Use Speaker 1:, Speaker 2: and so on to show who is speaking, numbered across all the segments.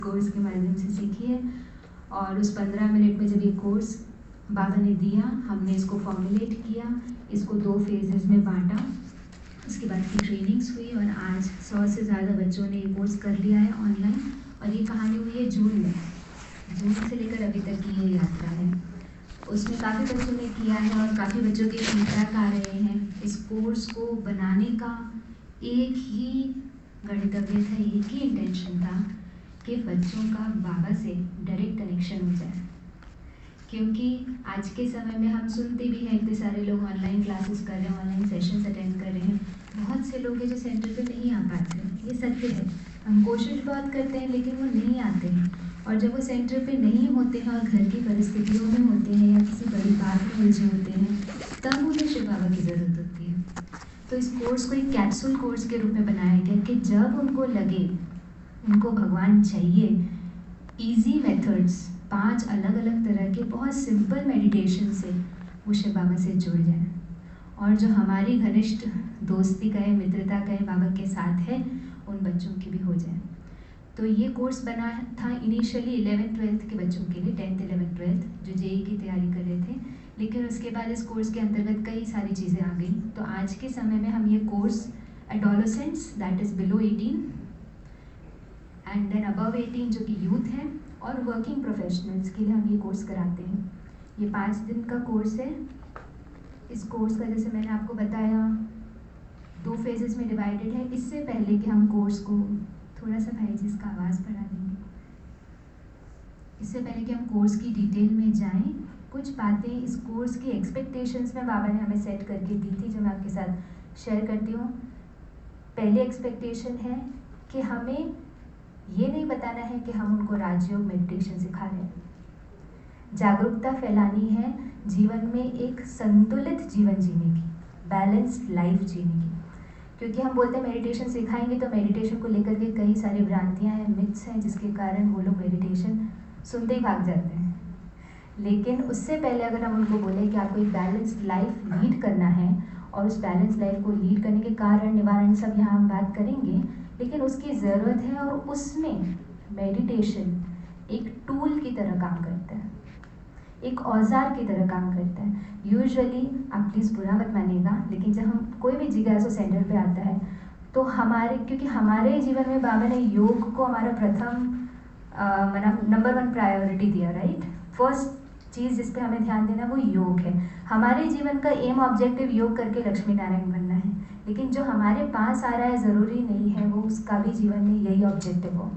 Speaker 1: Course के माध्यम से सीखी है। और उस 15 मिनट में जब ये कोर्स बाबा ने दिया, हमने इसको फॉर्मुलेट किया, इसको 2 फेजेस में बांटा, उसके बाद की ट्रेनिंग्स हुई और आज 100 से ज़्यादा बच्चों ने ये कोर्स कर लिया है ऑनलाइन। और ये कहानी हुई है जून में, जून से लेकर अभी तक की ये यात्रा है। उसमें काफ़ी बच्चों ने किया है और काफ़ी बच्चों के फीडबैक आ रहे हैं। इस कोर्स को बनाने का एक ही गणितव्य था, एक ही इंटेंशन था कि बच्चों का बाबा से डायरेक्ट कनेक्शन हो जाए। क्योंकि आज के समय में हम सुनते भी हैं, इतने सारे लोग ऑनलाइन क्लासेस कर रहे हैं, ऑनलाइन सेशंस अटेंड कर रहे हैं। बहुत से लोग हैं जो सेंटर पे नहीं आ पाते, ये सत्य है। हम कोशिश बहुत करते हैं लेकिन वो नहीं आते हैं। और जब वो सेंटर पे नहीं होते हैं और घर की परिस्थितियों में होते हैं या किसी बड़ी बात में उलझे होते हैं, तब उन्हें शिव बाबा की ज़रूरत होती है। तो इस कोर्स को एक कैप्सूल कोर्स के रूप में बनाया गया कि जब उनको लगे उनको भगवान चाहिए, ईजी मेथड्स, 5 अलग अलग तरह के बहुत सिंपल मेडिटेशन से वो शिव बाबा से जुड़ जाए। और जो हमारी घनिष्ठ दोस्ती कहे, मित्रता कहे बाबा के साथ है, उन बच्चों की भी हो जाए। तो ये कोर्स बना था इनिशियली 11th-12th के बच्चों के लिए, 10th 11th 12th जो जेई की तैयारी कर रहे थे। लेकिन उसके बाद इस कोर्स के अंतर्गत कई सारी चीज़ें आ गई। तो आज के समय में हम ये course adolescents, that is below 18 and then above 18 जो कि यूथ है, और वर्किंग प्रोफेशनल्स के लिए हम ये कोर्स कराते हैं। ये 5 दिन का कोर्स है। इस कोर्स का, जैसे मैंने आपको बताया, 2 फेजेस में डिवाइडेड है। इससे पहले कि हम कोर्स को, थोड़ा सा भाई जी इसका आवाज़ बढ़ा देंगे, इससे पहले कि हम कोर्स की डिटेल में जाएं, कुछ बातें इस कोर्स की एक्सपेक्टेशंस में बाबा ने हमें सेट करके दी थी, जो मैं आपके साथ शेयर करती हूँ। पहली एक्सपेक्टेशन है कि हमें ये नहीं बताना है कि हम उनको राजयोग मेडिटेशन सिखा रहे हैं। जागरूकता फैलानी है जीवन में एक संतुलित जीवन जीने की, बैलेंस्ड लाइफ जीने की। क्योंकि हम बोलते हैं मेडिटेशन सिखाएंगे, तो मेडिटेशन को लेकर के कई सारी भ्रांतियाँ हैं, मिथ्स हैं, जिसके कारण वो लोग मेडिटेशन सुनते ही भाग जाते हैं। लेकिन उससे पहले अगर हम उनको बोलें कि आपको एक बैलेंस्ड लाइफ लीड करना है, और उस बैलेंस लाइफ को लीड करने के कारण, निवारण, सब यहाँ हम बात करेंगे, लेकिन उसकी ज़रूरत है। और उसमें मेडिटेशन एक टूल की तरह काम करता है, एक औजार की तरह काम करता है। यूजुअली, आप प्लीज़ बुरा मत मानिएगा, लेकिन जब हम कोई भी जिज्ञासु सेंटर पे आता है, तो हमारे, क्योंकि हमारे जीवन में बाबा ने योग को हमारा प्रथम नंबर 1 प्रायोरिटी दिया, राइट। फर्स्ट चीज़ जिस पे हमें ध्यान देना वो योग है। हमारे जीवन का एम ऑब्जेक्टिव योग करके लक्ष्मी नारायण बनना है। लेकिन जो हमारे पास आ रहा है, ज़रूरी नहीं है वो उसका भी जीवन में यही ऑब्जेक्टिव हो।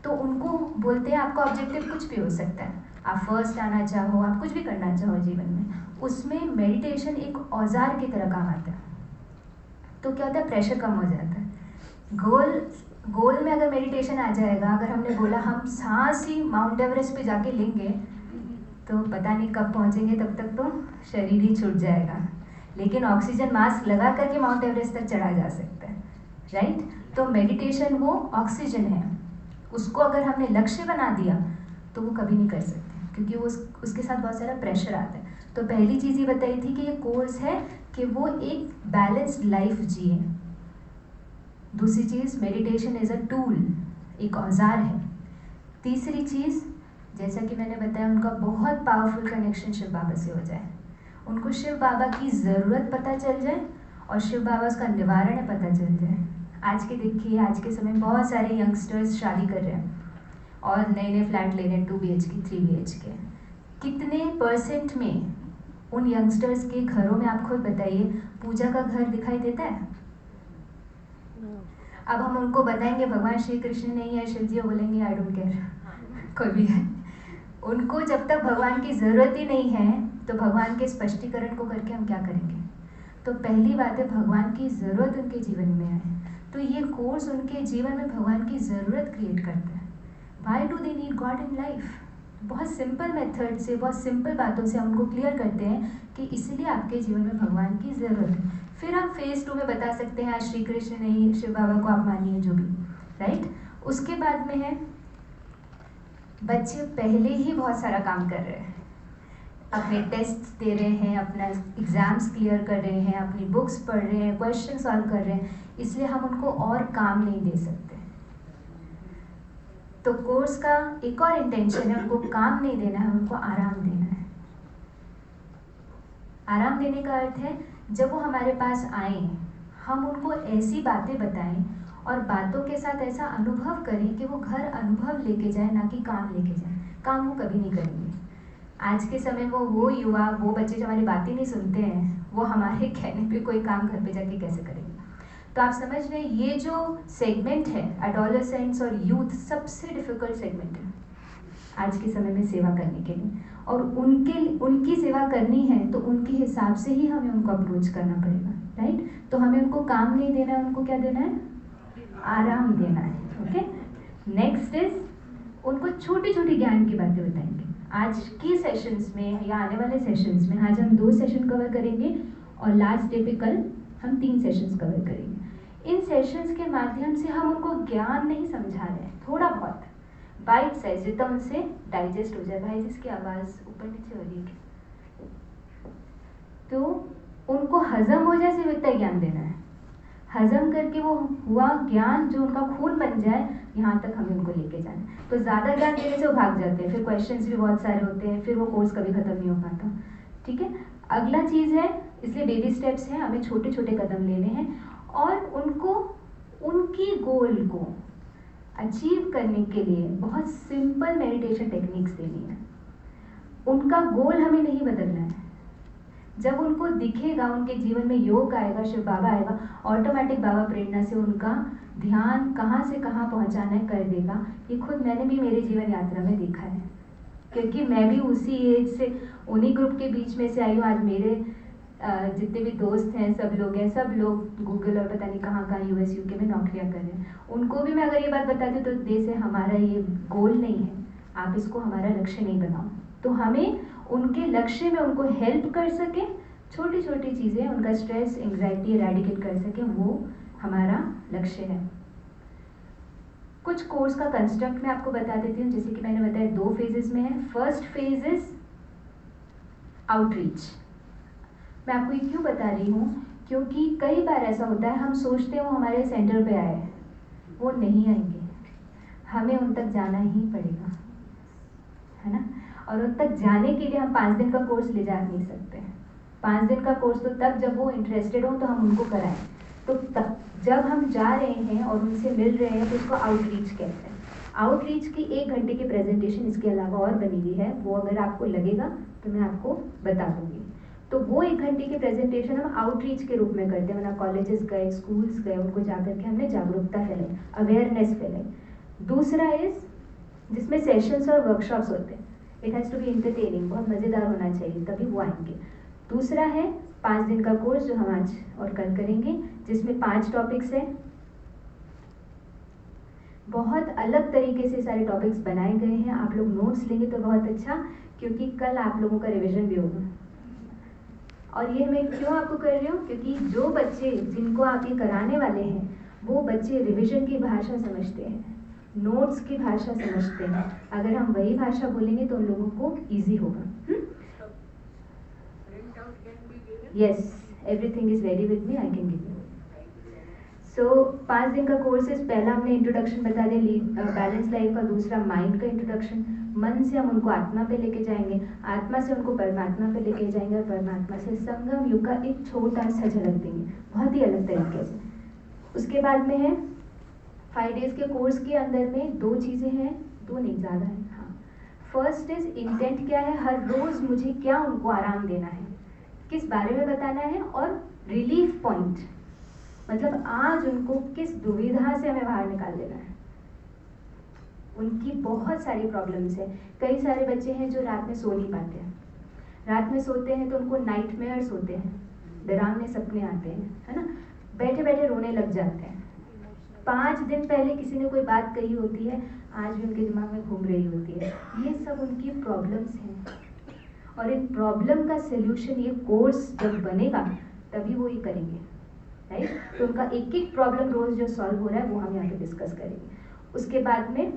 Speaker 1: तो उनको बोलते हैं आपका ऑब्जेक्टिव कुछ भी हो सकता है, आप फर्स्ट आना चाहो, आप कुछ भी करना चाहो जीवन में, उसमें मेडिटेशन एक औजार की तरह काम आता है। तो क्या होता है, प्रेशर कम हो जाता है। गोल में अगर मेडिटेशन आ जाएगा, अगर हमने बोला हम सांस ही माउंट एवरेस्ट पे जाके लेंगे, तो पता नहीं कब पहुंचेंगे, तब तक तो शरीर ही छूट जाएगा। लेकिन ऑक्सीजन मास्क लगा करके माउंट एवरेस्ट तक चढ़ा जा सकता है, राइट। तो मेडिटेशन वो ऑक्सीजन है, उसको अगर हमने लक्ष्य बना दिया तो वो कभी नहीं कर सकते, क्योंकि वो उसके साथ बहुत सारा प्रेशर आता है। तो पहली चीज़ ये बताई थी कि ये कोर्स है कि वो एक बैलेंस्ड लाइफ जिए। दूसरी चीज़, मेडिटेशन इज़ अ टूल, एक औजार है। तीसरी चीज़, जैसा कि मैंने बताया, उनका बहुत पावरफुल कनेक्शन शिव बाबा से हो जाए, उनको शिव बाबा की ज़रूरत पता चल जाए और शिव बाबा उसका निवारण पता चल जाए। आज के देखिए, आज के समय बहुत सारे यंगस्टर्स शादी कर रहे हैं और नए नए फ्लैट ले रहे हैं, 2 BHK 3 BHK। कितने % में उन यंगस्टर्स के घरों में, आप खुद बताइए, पूजा का घर दिखाई देता है? अब हम उनको बताएंगे भगवान श्री कृष्ण नहीं है, शिव जी, बोलेंगे आई डोंट केयर, कोई भी है। उनको जब तक भगवान की ज़रूरत ही नहीं है, तो भगवान के स्पष्टीकरण को करके हम क्या करेंगे। तो पहली बात है, भगवान की ज़रूरत उनके जीवन में है। तो ये कोर्स उनके जीवन में भगवान की ज़रूरत क्रिएट करता है। Why do they need God in life? बहुत सिंपल मेथड से, बहुत सिंपल बातों से हम उनको क्लियर करते हैं कि इसलिए आपके जीवन में भगवान की ज़रूरत है। फिर आप फेज़ 2 में बता सकते हैं, आज श्री कृष्ण नहीं, शिव बाबा को आप मानिए, जो भी, राइट। उसके बाद में है, बच्चे पहले ही बहुत सारा काम कर रहे हैं, अपने टेस्ट दे रहे हैं, अपना एग्ज़ाम्स क्लियर कर रहे हैं, अपनी बुक्स पढ़ रहे हैं, क्वेश्चन सॉल्व कर रहे हैं, इसलिए हम उनको और काम नहीं दे सकते। तो कोर्स का एक और इंटेंशन है, उनको काम नहीं देना है, उनको आराम देना है। आराम देने का अर्थ है जब वो हमारे पास आए हम उनको ऐसी बातें बताएं और बातों के साथ ऐसा अनुभव करें कि वो घर अनुभव लेके जाए, ना कि काम लेके जाए। काम वो कभी नहीं करेंगे। आज के समय वो युवा, वो बच्चे जो हमारी बातें नहीं सुनते हैं, वो हमारे कहने पे कोई काम घर पे जाके कैसे करेंगे। तो आप समझ रहे हैं, ये जो सेगमेंट है एडोलेसेंट्स और यूथ, सबसे डिफिकल्ट सेगमेंट है आज के समय में सेवा करने के लिए। और उनकी सेवा करनी है तो उनके हिसाब से ही हमें उनको अप्रोच करना पड़ेगा, राइट। तो हमें उनको काम नहीं देना है, उनको क्या देना है, आराम देना है। ओके, नेक्स्ट इज उनको छोटी छोटी ज्ञान की बातें बताएंगे। आज की सेशंस में या आने वाले सेशंस में, आज हम 2 सेशन कवर करेंगे और लास्ट डे पे कल हम 3 सेशंस कवर करेंगे। इन सेशंस के माध्यम से हम उनको ज्ञान नहीं समझा रहे हैं, थोड़ा बहुत बाइट साइज जितना उनसे डाइजेस्ट हो जाए। भाई जिसकी आवाज़ ऊपर नीचे हो रही है, तो उनको हजम हो जाए, सिर्फ इतना ज्ञान देना है। हजम करके वो हुआ ज्ञान जो उनका खून बन जाए, यहाँ तक हमें उनको लेके जाना है। तो ज़्यादा ज्ञान देने से वो भाग जाते हैं, फिर क्वेश्चंस भी बहुत सारे होते हैं, फिर वो कोर्स कभी ख़त्म नहीं हो पाता। ठीक है, अगला चीज़ है, इसलिए बेबी स्टेप्स हैं, हमें छोटे छोटे कदम लेने हैं और उनको उनकी गोल को अचीव करने के लिए बहुत सिंपल मेडिटेशन टेक्निक्स देनी है। उनका गोल हमें नहीं बदलना है। जब उनको दिखेगा, उनके जीवन में योग आएगा, शिव बाबा आएगा, ऑटोमेटिक बाबा प्रेरणा से उनका ध्यान कहाँ से कहाँ पहुँचाना है कर देगा। ये खुद मैंने भी मेरे जीवन यात्रा में देखा है, क्योंकि मैं भी उसी एज से, उन्हीं ग्रुप के बीच में से आई हूँ। आज मेरे जितने भी दोस्त हैं, सब लोग गूगल और पता नहीं कहाँ US UK में नौकरियाँ कर रहे हैं। उनको भी मैं अगर ये बात बताती हूँ तो देश है हमारा ये गोल नहीं है, आप इसको हमारा लक्ष्य नहीं बनाओ। तो हमें उनके लक्ष्य में उनको हेल्प कर सके, छोटी छोटी चीज़ें, उनका स्ट्रेस एंग्जाइटी इरेडिकेट कर सके, वो हमारा लक्ष्य है। कुछ कोर्स का कंस्ट्रक्ट मैं आपको बता देती हूँ। जैसे कि मैंने बताया 2 फेजेस में है। First phase is outreach. मैं आपको ये क्यों बता रही हूँ, क्योंकि कई बार ऐसा होता है हम सोचते हैं वो हमारे सेंटर पे आए, वो नहीं आएंगे, हमें उन तक जाना ही पड़ेगा, है ना। और उन तक जाने के लिए हम 5 दिन का कोर्स ले जा नहीं सकते। 5 दिन का कोर्स तो तब जब वो इंटरेस्टेड हो तो हम उनको कराएं। तो तब जब हम जा रहे हैं और उनसे मिल रहे हैं तो उसको आउटरीच कहते हैं। आउटरीच की 1 घंटे की प्रेजेंटेशन इसके अलावा और बनी हुई है, वो अगर आपको लगेगा तो मैं आपको बता दूंगी। तो वो 1 घंटे की प्रेजेंटेशन हम आउटरीच के रूप में करते हैं। मतलब कॉलेजेस गए, स्कूल्स गए, उनको जाकर के हमने जागरूकता फैलाई, अवेयरनेस फैलाई। दूसरा इज जिसमें सेशंस और वर्कशॉप्स होते हैं। It has to be entertaining, बहुत मज़ेदार होना चाहिए, तभी वो आएंगे। दूसरा है 5 दिन का कोर्स जो हम आज और कल करेंगे, जिसमें 5 टॉपिक्स हैं। बहुत अलग तरीके से सारे टॉपिक्स बनाए गए हैं। आप लोग नोट्स लेंगे तो बहुत अच्छा, क्योंकि कल आप लोगों का रिवीजन भी होगा। और ये मैं क्यों आपको कर रही हूँ, क्योंकि जो बच्चे जिनको आप ये कराने वाले हैं वो बच्चे रिवीजन की भाषा समझते हैं, नोट्स की भाषा समझते हैं। अगर हम वही भाषा बोलेंगे तो उन लोगों को ईजी होगा। Yes, everything is ready with me, I can give you. So 5 दिन का कोर्स है। पहला हमने इंट्रोडक्शन बता दिया बैलेंस लाइफ का, दूसरा माइंड का इंट्रोडक्शन। मन से हम उनको आत्मा पे लेके जाएंगे, आत्मा से उनको परमात्मा पे लेके जाएंगे और परमात्मा से संगम युग का एक छोटा सा झलक देंगे, बहुत ही अलग तरीके से। उसके बाद में है 5 डेज के कोर्स के अंदर में 2 चीज़ें हैं, 2 नहीं ज़्यादा है। हाँ, फर्स्ट इज इंटेंट क्या है, हर रोज़ मुझे क्या उनको आराम देना है, किस बारे में बताना है, और रिलीफ पॉइंट, मतलब आज उनको किस दुविधा से हमें बाहर निकाल देना है। उनकी बहुत सारी प्रॉब्लम्स है। कई सारे बच्चे हैं जो रात में सो नहीं पाते हैं। रात में सोते हैं तो उनको नाइटमेयर्स होते हैं, डरावने सपने आते हैं, है ना, बैठे बैठे रोने लग जाते हैं। 5 दिन पहले किसी ने कोई बात कही होती है, आज भी उनके दिमाग में घूम रही होती है। ये सब उनकी प्रॉब्लम्स हैं, और इन प्रॉब्लम का सल्यूशन ये कोर्स जब बनेगा तभी वो ये करेंगे, राइट। तो उनका एक एक प्रॉब्लम रोज जो सॉल्व हो रहा है वो हम यहाँ पे डिस्कस करेंगे। उसके बाद में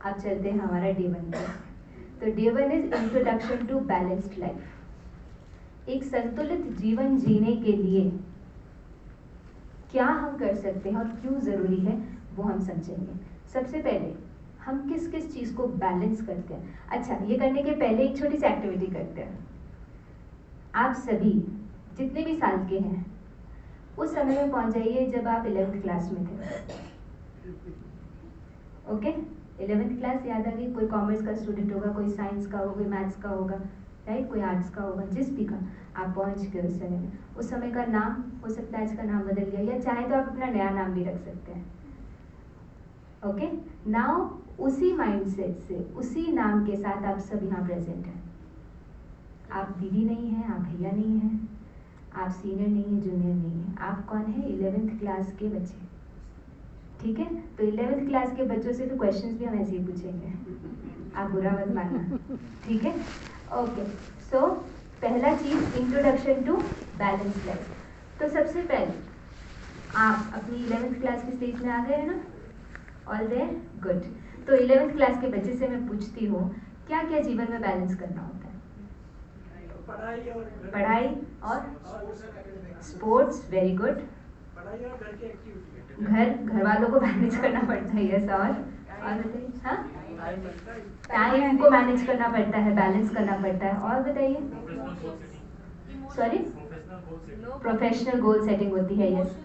Speaker 1: आप चलते हैं हमारा डे 1 पे। तो day 1 is introduction to balanced life. एक संतुलित जीवन जीने के लिए क्या हम कर सकते हैं और क्यों ज़रूरी है वो हम समझेंगे। सबसे पहले हम किस किस चीज़ को बैलेंस करते हैं। अच्छा, ये करने के पहले एक छोटी सी एक्टिविटी करते हैं। आप सभी जितने भी साल के हैं उस समय में पहुंच जाइए जब आप 11th क्लास में थे। ओके, 11th क्लास याद आ गई? कोई कॉमर्स का स्टूडेंट होगा, कोई साइंस का होगा, कोई मैथ्स का होगा, राइट, कोई आर्ट्स का होगा, जिस भी का आप पहुंच गए उस समय में। उस समय का नाम हो सकता है आज का नाम बदल गया, या चाहे तो आप अपना नया नाम भी रख सकते हैं। ओके, नाउ उसी माइंडसेट से, उसी नाम के साथ आप सब यहाँ प्रेजेंट हैं। आप दीदी नहीं हैं, आप भैया नहीं हैं, आप सीनियर नहीं है, जूनियर नहीं है, आप कौन है? 11th क्लास के बच्चे। ठीक है, तो 11th क्लास के बच्चों से तो क्वेश्चंस भी हम ऐसे ही पूछेंगे, आप बुरा मत मानना, ठीक है? ओके, सो पहला चीज इंट्रोडक्शन टू बैलेंस लाइफ। तो सबसे पहले आप अपनी 11th क्लास की स्टेज में आ गए हैं ना? All there, good. तो 11th क्लास के बच्चे से मैं पूछती हूँ, क्या क्या जीवन में बैलेंस करना होता है? पढ़ाई और स्पोर्ट्स, वेरी गुड। घर वालों को मैनेज करना पड़ता है, यस। और बताइए, हाँ, टाइम को मैनेज करना पड़ता है, बैलेंस करना पड़ता है। और बताइए, सॉरी, प्रोफेशनल गोल सेटिंग होती है, यस।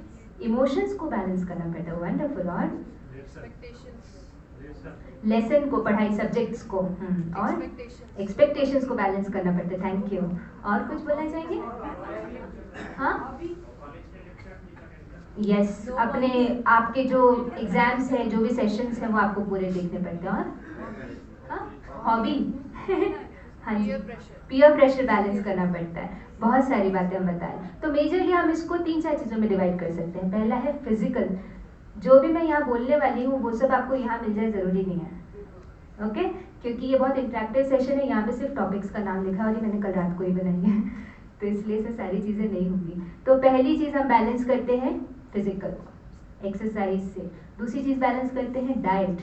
Speaker 1: इमोशंस को बैलेंस करना पड़ता है, वंडरफुल। और लेसन को, पढ़ाई सब्जेक्ट्स को, और एक्सपेक्टेशंस को बैलेंस करना पड़ता है, थैंक यू। और कुछ बोलना चाहेंगे? हाँ, यस, अपने आपके जो एग्जाम्स हैं, जो भी सेशंस हैं, वो आपको पूरे देखने पड़ते हैं। और हाँ, हॉबी हाँ जी, पीयर प्रेशर बैलेंस करना पड़ता है। बहुत सारी बातें हम बताएं, तो मेजरली हम इसको 3-4 चीज़ों में डिवाइड कर सकते हैं। पहला है फिजिकल, जो भी मैं यहाँ बोलने वाली हूँ वो सब आपको यहाँ मिल जाए ज़रूरी नहीं है, ओके? क्योंकि ये बहुत इंटरेक्टिव सेशन है, यहाँ पे सिर्फ टॉपिक्स का नाम लिखा है और ये मैंने कल रात को ही बनाई है, तो इसलिए से सारी चीज़ें नहीं होंगी। तो पहली चीज़ हम बैलेंस करते हैं फिजिकल एक्सरसाइज से। दूसरी चीज़ बैलेंस करते हैं डाइट,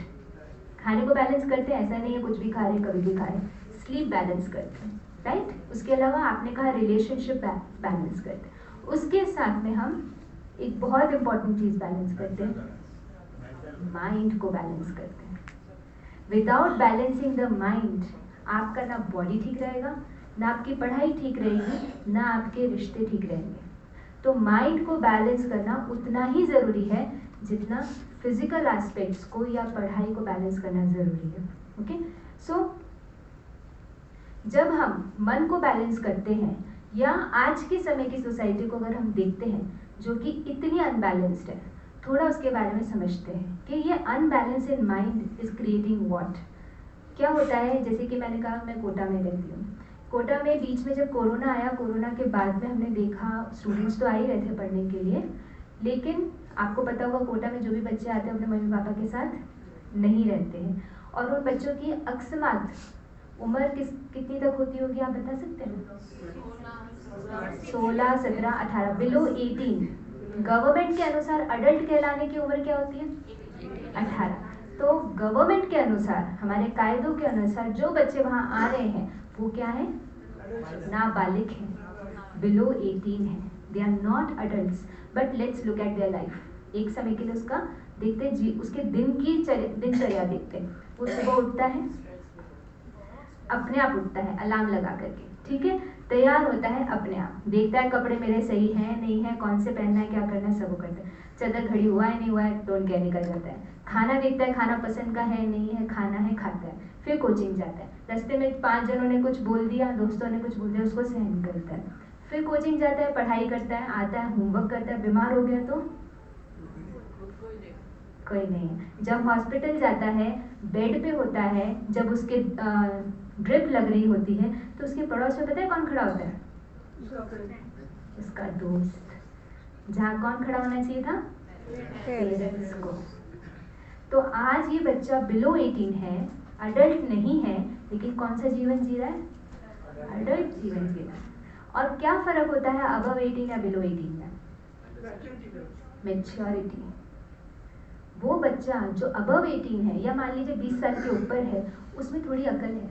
Speaker 1: खाने को बैलेंस करते हैं, ऐसा नहीं है कुछ भी खा रहे कभी भी खा रहे। स्लीप बैलेंस करते हैं, राइट। उसके अलावा आपने कहा रिलेशनशिप बैलेंस करते हैं। उसके साथ में हम एक बहुत इंपॉर्टेंट चीज़ बैलेंस करते हैं, माइंड को बैलेंस करते हैं। विदाउट बैलेंसिंग द माइंड आपका ना बॉडी ठीक रहेगा, ना आपकी पढ़ाई ठीक रहेगी, ना आपके रिश्ते ठीक रहेंगे। तो माइंड को बैलेंस करना उतना ही ज़रूरी है जितना फिजिकल एस्पेक्ट्स को या पढ़ाई को बैलेंस करना ज़रूरी है, ओके? सो जब हम मन को बैलेंस करते हैं, या आज के समय की सोसाइटी को अगर हम देखते हैं जो कि इतनी अनबैलेंस्ड है, थोड़ा उसके बारे में समझते हैं कि ये unbalance in mind is creating what. क्या होता है, जैसे कि मैंने कहा मैं कोटा में रहती हूँ। कोटा में बीच में जब कोरोना आया, कोरोना के बाद में हमने देखा स्टूडेंट्स तो आ ही रहे थे पढ़ने के लिए, लेकिन आपको पता होगा कोटा में जो भी बच्चे आते हैं अपने मम्मी पापा के साथ नहीं रहते हैं, और उन बच्चों की अक्समात उम्र कितनी तक होती होगी आप बता सकते हैं? 16, 17, 18, बिलो 18। गवर्नमेंट के अनुसार अडल्ट कहलाने की उम्र क्या होती है? 18। तो गवर्नमेंट के अनुसार, हमारे कायदों के अनुसार जो बच्चे वहाँ आ रहे हैं वो क्या है? नाबालिग हैं, बिलो 18 है, they are not adults. But let's look at their life. एक समय के लिए उसका देखते हैं, उसके दिनचर्या देखते हैं। वो सुबह उठता है, अपने आप उठता है अलार्म लगा करके, ठीक है, तैयार होता है अपने आप, देखता है कपड़े मेरे सही हैं नहीं है, कौन से पहनना है, क्या करना है, सब वो करता है। चादर घड़ी हुआ है नहीं हुआ है, डोंट केयर, निकल जाता है। खाना देखता है, खाना पसंद का है नहीं है, खाना है खाता है। फिर कोचिंग जाता है, रास्ते में 5 जनों ने कुछ बोल दिया, दोस्तों ने कुछ बोल दिया, उसको सहन करता है। फिर कोचिंग जाता है, पढ़ाई करता है, आता है, होमवर्क करता है। बीमार हो गया तो कोई नहीं है। जब हॉस्पिटल जाता है, बेड पे होता है, जब उसके ड्रिप लग रही होती है, तो उसके पड़ोस में पता है कौन खड़ा होता है? उसका दोस्त। जहाँ कौन खड़ा होना चाहिए था? पेरेंट्स को। तो आज ये बच्चा बिलो 18 है, अडल्ट नहीं है, लेकिन कौन सा जीवन जी रहा है? अडल्ट जीवन जी रहा है। और क्या फर्क होता है अबव 18 या बिलो 18 में? मैच्योरिटी। वो बच्चा जो अबव 18 है, या मान लीजिए 20 साल के ऊपर है, उसमें थोड़ी अकल है,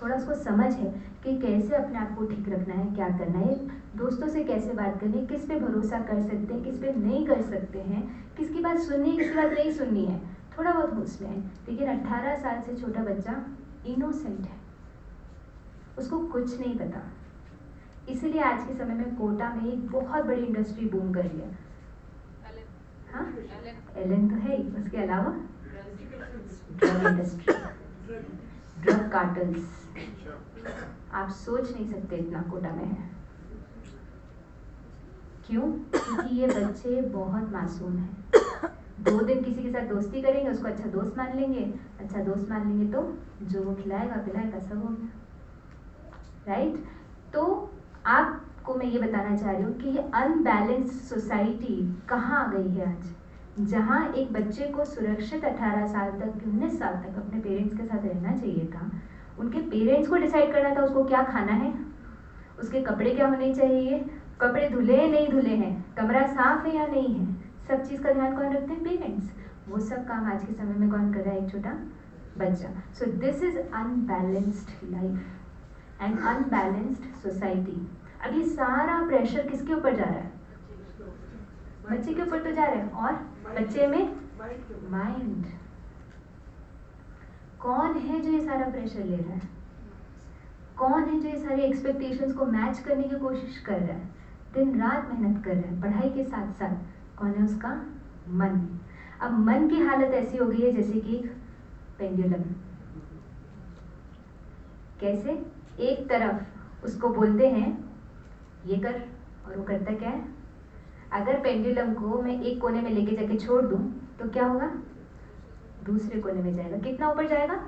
Speaker 1: थोड़ा उसको समझ है कि कैसे अपने आप को ठीक रखना है, क्या करना है, दोस्तों से कैसे बात करनी है, किस पे भरोसा कर सकते हैं, किस पे नहीं कर सकते हैं, किसकी बात सुननी है, किसकी बात नहीं सुननी है।
Speaker 2: थोड़ा बहुत होश में है, लेकिन 18 साल से छोटा बच्चा इनोसेंट है, उसको कुछ नहीं पता। इसीलिए आज के समय में कोटा में एक बहुत बड़ी इंडस्ट्री बूम कर रही है। हाँ, एलन तो है ही, उसके अलावा ड्रग इंडस्ट्री, ड्रग कार्टल्स, आप सोच नहीं सकते इतना कोटा में है। क्यों? क्योंकि ये बच्चे बहुत मासूम हैं। 2 दिन किसी के साथ दोस्ती करेंगे, उसको अच्छा दोस्त मान लेंगे, अच्छा दोस्त मान लेंगे तो जो वो खिलाएगा पिलाएगा सब हो गया, राइट? तो आपको मैं ये बताना चाह रही हूँ कि ये अनबैलेंस्ड सोसाइटी कहाँ आ गई है आज, जहाँ एक बच्चे को सुरक्षित 18 साल तक 19 साल तक अपने पेरेंट्स के साथ रहना चाहिए था। उनके पेरेंट्स को डिसाइड करना था उसको क्या खाना है, उसके कपड़े क्या होने चाहिए, कपड़े धुले हैं नहीं धुले हैं, कमरा साफ है या नहीं है, सब चीज़ का ध्यान कौन रखते हैं? पेरेंट्स। वो सब काम आज के समय में कौन कर रहा है? एक छोटा बच्चा। सो this is unbalanced life and unbalanced society. अब ये सारा प्रेशर किसके ऊपर जा रहा है? बच्चे के ऊपर तो जा रहा है, और बच्चे में माइंड। कौन है जो ये सारा प्रेशर ले रहा है? कौन है जो ये सारे एक्सपेक्टेशंस को मैच करने की कोशिश कर रहा है, दिन रात मेहनत कर रहा है पढ़ाई के साथ साथ? कौन है? उसका मन। अब मन की हालत ऐसी हो गई है जैसे कि एक पेंडुलम। कैसे? एक तरफ उसको बोलते हैं ये कर, और वो करता क्या है? अगर पेंडुलम को मैं एक कोने में लेके जाके छोड़ दूं तो क्या होगा? दूसरे कोने में जाएगा। कितना ऊपर जाएगा?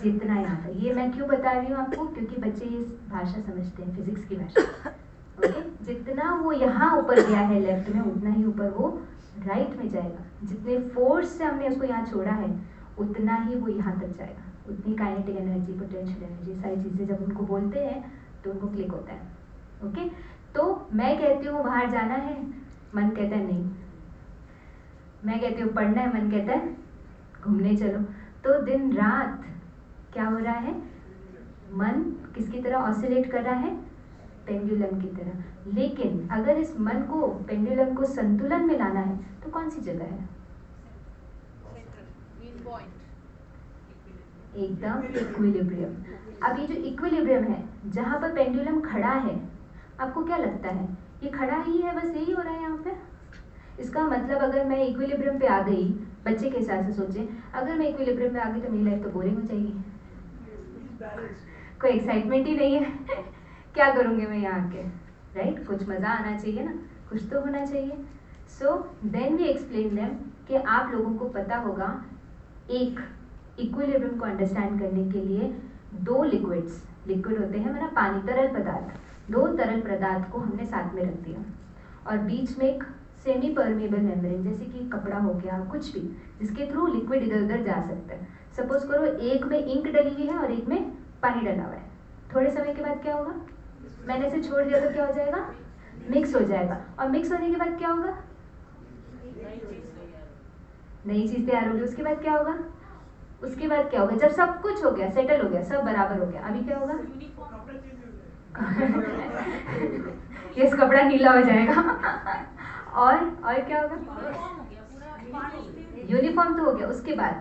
Speaker 2: जितना यहाँ था। ये मैं क्यों बता रही हूँ आपको? क्योंकि बच्चे ये भाषा समझते हैं, फिजिक्स की भाषा। ओके? जितना वो यहाँ ऊपर गया है लेफ्ट में, उतना ही ऊपर वो राइट में जाएगा। जितने फोर्स से हमने उसको यहाँ छोड़ा है, उतना ही वो यहाँ तक जाएगा। उतनी काइनेटिक एनर्जी, पोटेंशियल एनर्जी, सारी चीज़ें जब उनको बोलते हैं तो उनको क्लिक होता है। ओके? तो मैं कहती हूँ बाहर जाना है, मन कहता है नहीं। मैं कहती हूँ पढ़ना है, मन कहता है घूमने चलो। तो दिन रात क्या हो रहा है? मन किसकी तरह ऑसिलेट कर रहा है? पेंडुलम की तरह। लेकिन अगर इस मन को, पेंडुलम को संतुलन में लाना है तो कौन सी जगह है? एकदम इक्विलिब्रियम। अब ये जो इक्विलिब्रियम है, जहाँ पर पेंडुलम खड़ा है, आपको क्या लगता है? ये खड़ा ही है, बस यही हो रहा है यहाँ पे। इसका मतलब अगर मैं इक्विलिब्रियम पे आ गई, बच्चे के हिसाब से सोचें, अगर मैं इक्विलिब्रियम पे आ गई तो मेरी लाइफ तो बोरिंग हो जाएगी, कोई एक्साइटमेंट ही नहीं है। क्या करूँगी मैं यहाँ आके? राइट? कुछ मज़ा आना चाहिए ना, कुछ तो होना चाहिए। So then we explain them कि आप लोगों को पता होगा, एक इक्विलिब्रियम को अंडरस्टैंड करने के लिए 2 लिक्विड्स, लिक्विड होते हैं मतलब पानी, तरल पदार्थ, 2 तरल पदार्थ को हमने साथ में रख दिया, और बीच में एक सेमी परमेबल मेम्ब्रेन, जैसे कि कपड़ा हो गया, कुछ भी, जिसके थ्रू लिक्विड इधर उधर जा सकता है। सपोज करो एक में इंक डली हुई है और एक में पानी डला हुआ है। थोड़े समय के बाद क्या होगा? मैंने इसे छोड़ दिया तो क्या हो जाएगा? मिक्स हो जाएगा। और मिक्स होने के बाद क्या होगा? नई चीज तैयार होगी। उसके बाद क्या होगा? उसके बाद क्या होगा? जब सब कुछ हो गया, सेटल हो गया, सब बराबर हो गया, अभी क्या होगा? ये कपड़ा नीला हो जाएगा। और क्या होगा? यूनिफॉर्म तो हो गया। उसके बाद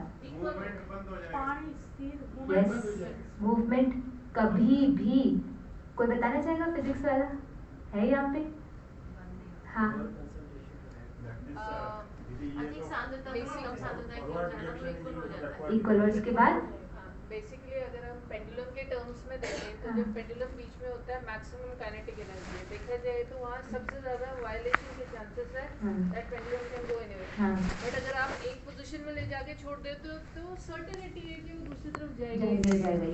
Speaker 2: यस, मूवमेंट। कभी भी कोई बताना चाहेगा? फिजिक्स वाला है यहाँ पे? हाँ, इक्वल। और इसके बाद
Speaker 3: बेसिकली अगर हम पेंडुलम के टर्म्स में देखें तो जो पेंडुलम बीच में होता है मैक्सिमम काइनेटिक एनर्जी है। देखा जाए तो वहाँ सबसे ज्यादा वायलेशन के चांसेस है that pendulum can go anywhere. But अगर आप एक पोजीशन में ले जाके छोड़ देते हो तो सर्टेनिटी है कि वो दूसरी तरफ जाएगा।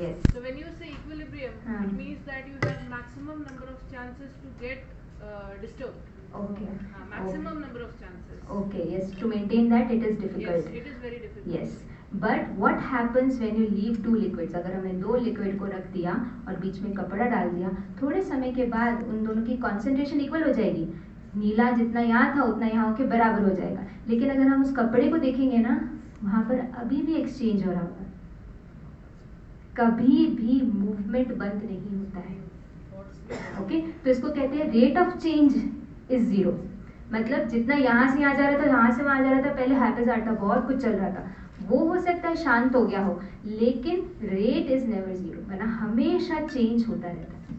Speaker 3: Yes. So when you say equilibrium, it means that you have maximum number of chances to get disturbed.
Speaker 2: Okay.
Speaker 3: Maximum number of chances.
Speaker 2: Okay, yes, to maintain that it is difficult.
Speaker 3: Yes, it is very difficult.
Speaker 2: Yes, but what happens when you leave 2 liquids? अगर हमने 2 liquid को रख दिया और बीच में कपड़ा डाल दिया, थोड़े समय के बाद उन दोनों की कॉन्सेंट्रेशन इक्वल हो जाएगी। नीला जितना यहाँ था उतना यहाँ होके बराबर हो जाएगा। लेकिन अगर हम उस कपड़े को देखेंगे ना, वहाँ पर अभी भी एक्सचेंज हो रहा होगा, कभी भी मूवमेंट बंद नहीं होता है। ओके, तो इसको कहते हैं रेट ऑफ चेंज इज 0। मतलब जितना यहाँ से यहाँ जा रहा था, यहाँ से वहाँ जा रहा था, पहले हैप्पीजार्ड था, बहुत कुछ चल रहा था, वो हो सकता है शांत हो गया हो, लेकिन रेट इज नेवर जीरो, वरना हमेशा चेंज होता रहता है,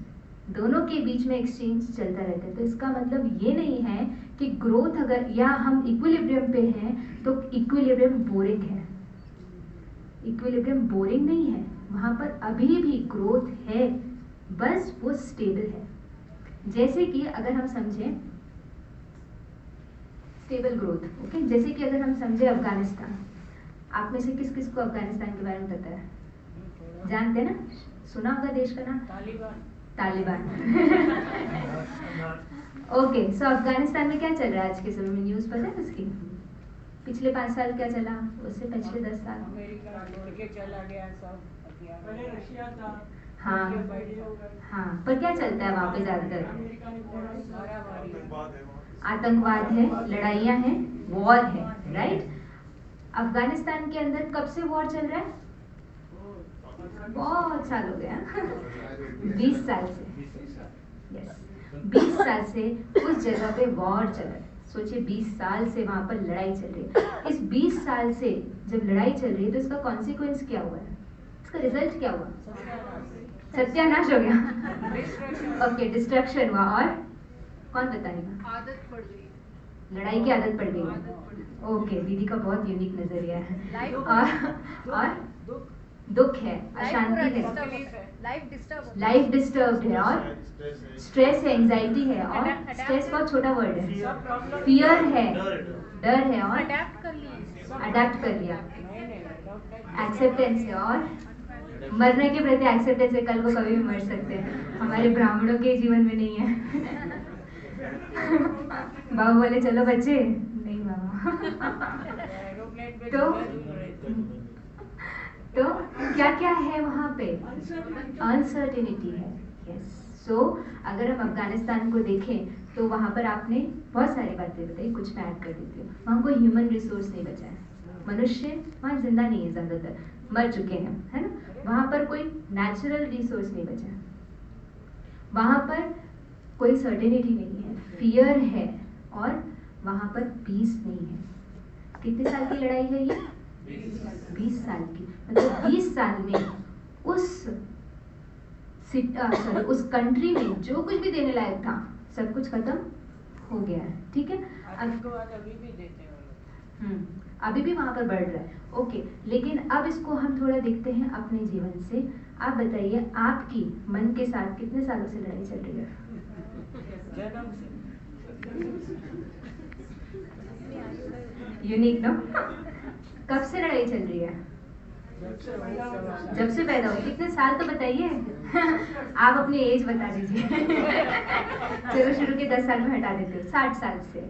Speaker 2: दोनों के बीच में एक्सचेंज चलता रहता है। तो इसका मतलब ये नहीं है कि ग्रोथ अगर या हम इक्विलिब्रियम पे हैं तो इक्विलिब्रियम बोरिंग है, इक्विलिब्रियम बोरिंग नहीं है, वहाँ पर अभी भी ग्रोथ है, बस वो स्टेबल है। जैसे कि अगर हम समझें स्टेबल ग्रोथ, ओके, जैसे कि अगर हम समझे अफगानिस्तान, आप में से किस किस को अफगानिस्तान के बारे में पता है? जानते हैं ना, सुना होगा देश का नाम? तालिबान। ओके, सो अफगानिस्तान में क्या चल रहा है आज के समय में, न्यूज़ पता है उसकी? पिछले 5 साल क्या चला, उससे पिछले 10 साल
Speaker 4: अमेरिका छोड़ के चला गया सब, पहले रशिया था,
Speaker 2: हाँ हाँ, पर क्या चलता है वहाँ पे ज़्यादातर? आतंकवाद है, लड़ाइयाँ हैं, वॉर है, राइट? अफगानिस्तान के अंदर कब से वॉर चल रहा है? बहुत साल हो गया, 20 साल से, यस, 20 साल से उस जगह पे वॉर चल रहा है। सोचिए 20 साल से वहाँ पर लड़ाई चल रही है। इस 20 साल से जब लड़ाई चल रही है तो इसका कॉन्सिक्वेंस क्या हुआ है, इसका रिजल्ट क्या हुआ? सत्यानाश हो गया। ओके, डिस्ट्रक्शन हुआ, और कौन बताएगा?
Speaker 3: आदत पड़ गई,
Speaker 2: लड़ाई की आदत पड़ गई। ओके, दीदी का बहुत यूनिक नजरिया है। और दुख है, अशांति है, लाइफ डिस्टर्ब है, और स्ट्रेस है, एंजाइटी है, और स्ट्रेस बहुत छोटा वर्ड है, फियर है, डर है, और अडेप्ट कर लिया, एक्सेप्टेंस है, और मरने के प्रति एक्सेप्टेंस है, कल को कभी भी मर सकते हैं, हमारे ब्राह्मणों के जीवन में नहीं है। बाबा बोले चलो बच्चे, नहीं बाबा। तो क्या क्या है वहाँ पे? अनसर्टेनिटी है, यस। सो अगर हम अफगानिस्तान को देखें तो वहाँ पर आपने बहुत सारी बातें बताई, कुछ मैं ऐड कर देती हूँ। वहाँ कोई ह्यूमन रिसोर्स नहीं बचा है, मनुष्य वहाँ जिंदा नहीं है, ज़्यादातर मर चुके हैं, है ना? वहाँ पर कोई नेचुरल रिसोर्स नहीं बचा है, वहाँ पर कोई सर्टेनिटी नहीं है, फियर है, और वहाँ पर पीस नहीं है। कितने साल की लड़ाई है ये? 20 साल की। मतलब 20 साल में उस कंट्री में जो कुछ भी देने लायक था सब कुछ खत्म हो गया है, ठीक है?
Speaker 4: अभी भी देते हैं,
Speaker 2: अभी भी वहाँ पर बढ़ रहा है, ओके। लेकिन अब इसको हम थोड़ा देखते हैं अपने जीवन से। आप बताइए, आपकी मन के साथ कितने सालों से लड़ाई चल रही है? Unique no? कब से लड़ाई चल रही है? जब से पैदा हुए। कितने साल तो बताइए। आप अपनी एज बता दीजिए। चलो शुरू के 10 साल में हटा देते हो। 60 साल से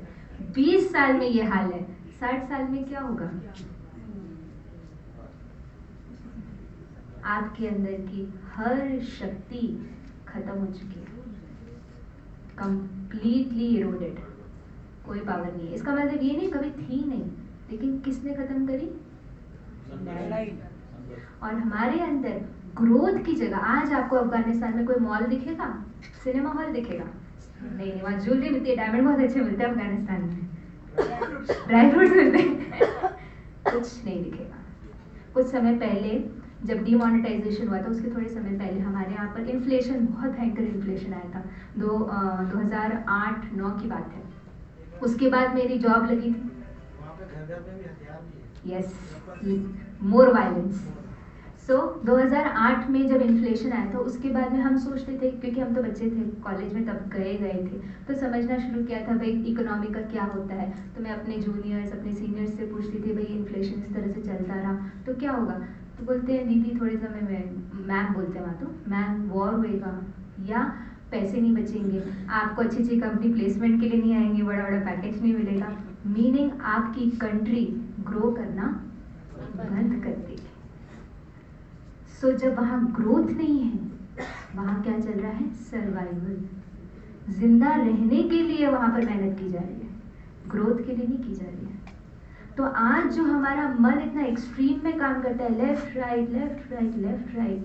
Speaker 2: 20 साल में ये हाल है, 60 साल में क्या होगा? आपके अंदर की हर शक्ति खत्म हो चुकी है, कंप्लीटली इरोडेड, कोई पावर नहीं है। इसका मतलब ये नहीं कभी थी नहीं, लेकिन किसने खत्म करी? और हमारे अंदर ग्रोथ की जगह, आज आपको अफगानिस्तान में कोई मॉल दिखेगा, सिनेमा हॉल दिखेगा? नहीं, वहाँ ज्वेलरी मिलती है, डायमंड बहुत अच्छे मिलते हैं अफगानिस्तान में, ड्राई फ्रूट्स मिलते हैं, कुछ नहीं दिखेगा। कुछ समय पहले जब डीमोनेटाइजेशन हुआ था, उसके थोड़े समय पहले हमारे यहाँ पर इन्फ्लेशन, बहुत भयंकर इन्फ्लेशन आया था। 2008-9 की बात है। उसके बाद मेरी जॉब लगी थी। यस, मोर वायलेंस। सो 2008 में जब इन्फ्लेशन आया था, उसके बाद में हम सोचते थे, क्योंकि हम तो बच्चे थे, कॉलेज में तब गए थे, तो समझना शुरू किया था भाई इकोनॉमी का क्या होता है। तो मैं अपने जूनियर्स, अपने सीनियर्स से पूछती थी, भाई इन्फ्लेशन इस तरह से चलता रहा तो क्या होगा? तो बोलते हैं दीदी थोड़े समय में, मैम बोलते हैं वहाँ तो, मैम वॉर होएगा या पैसे नहीं बचेंगे, आपको अच्छी अच्छी कंपनी प्लेसमेंट के लिए नहीं आएंगे, बड़ा बड़ा पैकेज नहीं मिलेगा। मीनिंग आपकी कंट्री ग्रो करना बंद कर देगी। सो जब वहाँ ग्रोथ नहीं है, वहाँ क्या चल रहा है? सर्वाइवल। जिंदा रहने के लिए वहाँ पर मेहनत की जा रही है, ग्रोथ के लिए नहीं की जा रही है। तो आज जो हमारा मन इतना एक्सट्रीम में काम करता है, left right left right left right,